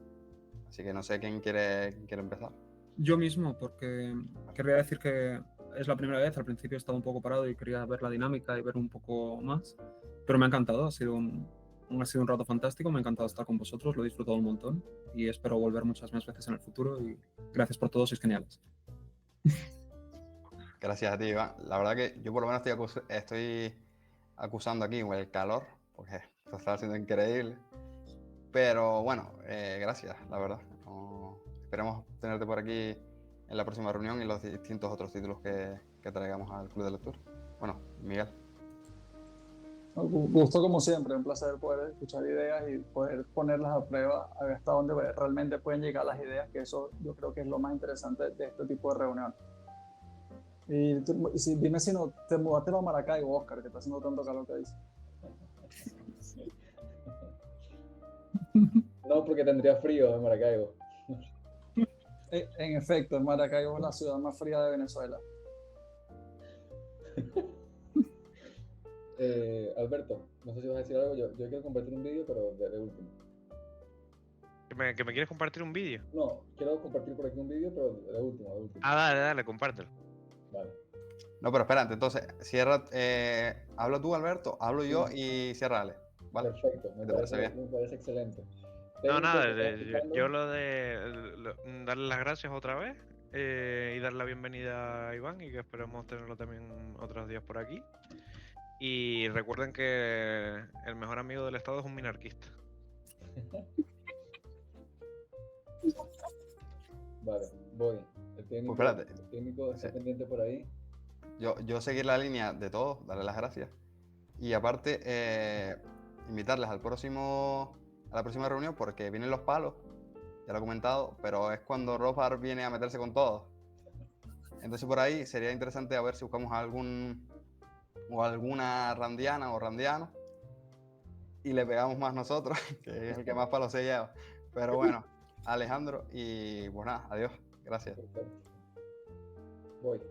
Así que no sé quién quiere empezar. Yo mismo, porque querría decir que es la primera vez, al principio he estado un poco parado y quería ver la dinámica y ver un poco más, pero me ha encantado, ha sido un rato fantástico, me ha encantado estar con vosotros, lo he disfrutado un montón y espero volver muchas más veces en el futuro y gracias por todo, sois geniales. Gracias a ti, Iván. La verdad que yo por lo menos estoy acusando aquí el calor, porque esto está siendo increíble. Pero bueno, gracias, la verdad. Esperemos tenerte por aquí en la próxima reunión y los distintos otros títulos que traigamos al Club de Lectura. Bueno, Miguel. Gusto como siempre, un placer poder escuchar ideas y poder ponerlas a prueba, a ver hasta dónde realmente pueden llegar las ideas, que eso yo creo que es lo más interesante de este tipo de reuniones. Y dime si no te mudaste a Maracaibo, Oscar, que está haciendo tanto calor que dice. No, porque tendría frío en Maracaibo. En efecto, Maracaibo es la ciudad más fría de Venezuela. Alberto, no sé si vas a decir algo. Yo quiero compartir un vídeo, pero de último. ¿Que me quieres compartir un vídeo? No, quiero compartir por aquí un vídeo, pero de último, de último. Ah, dale, compártelo. Vale. No, pero espérate, entonces, cierra, hablo tú, Alberto, hablo yo y ciérrale. ¿Vale? Perfecto, ¿Te parece bien? me parece excelente. No, nada, Técnico, yo lo de darle las gracias otra vez y darle la bienvenida a Iván y que esperemos tenerlo también otros días por aquí. Y recuerden que el mejor amigo del Estado es un minarquista. Vale, voy. El técnico, Pues espérate. el técnico está Sí. pendiente por ahí. Yo seguir la línea de todos, darle las gracias. Y aparte, invitarles a la próxima reunión porque vienen los palos, ya lo he comentado, pero es cuando Rothbard viene a meterse con todos. Entonces por ahí sería interesante a ver si buscamos alguna randiana o randiano y le pegamos más nosotros, que es el que más palos se lleva. Pero bueno, Alejandro, y pues nada, adiós, gracias. Perfecto. Voy.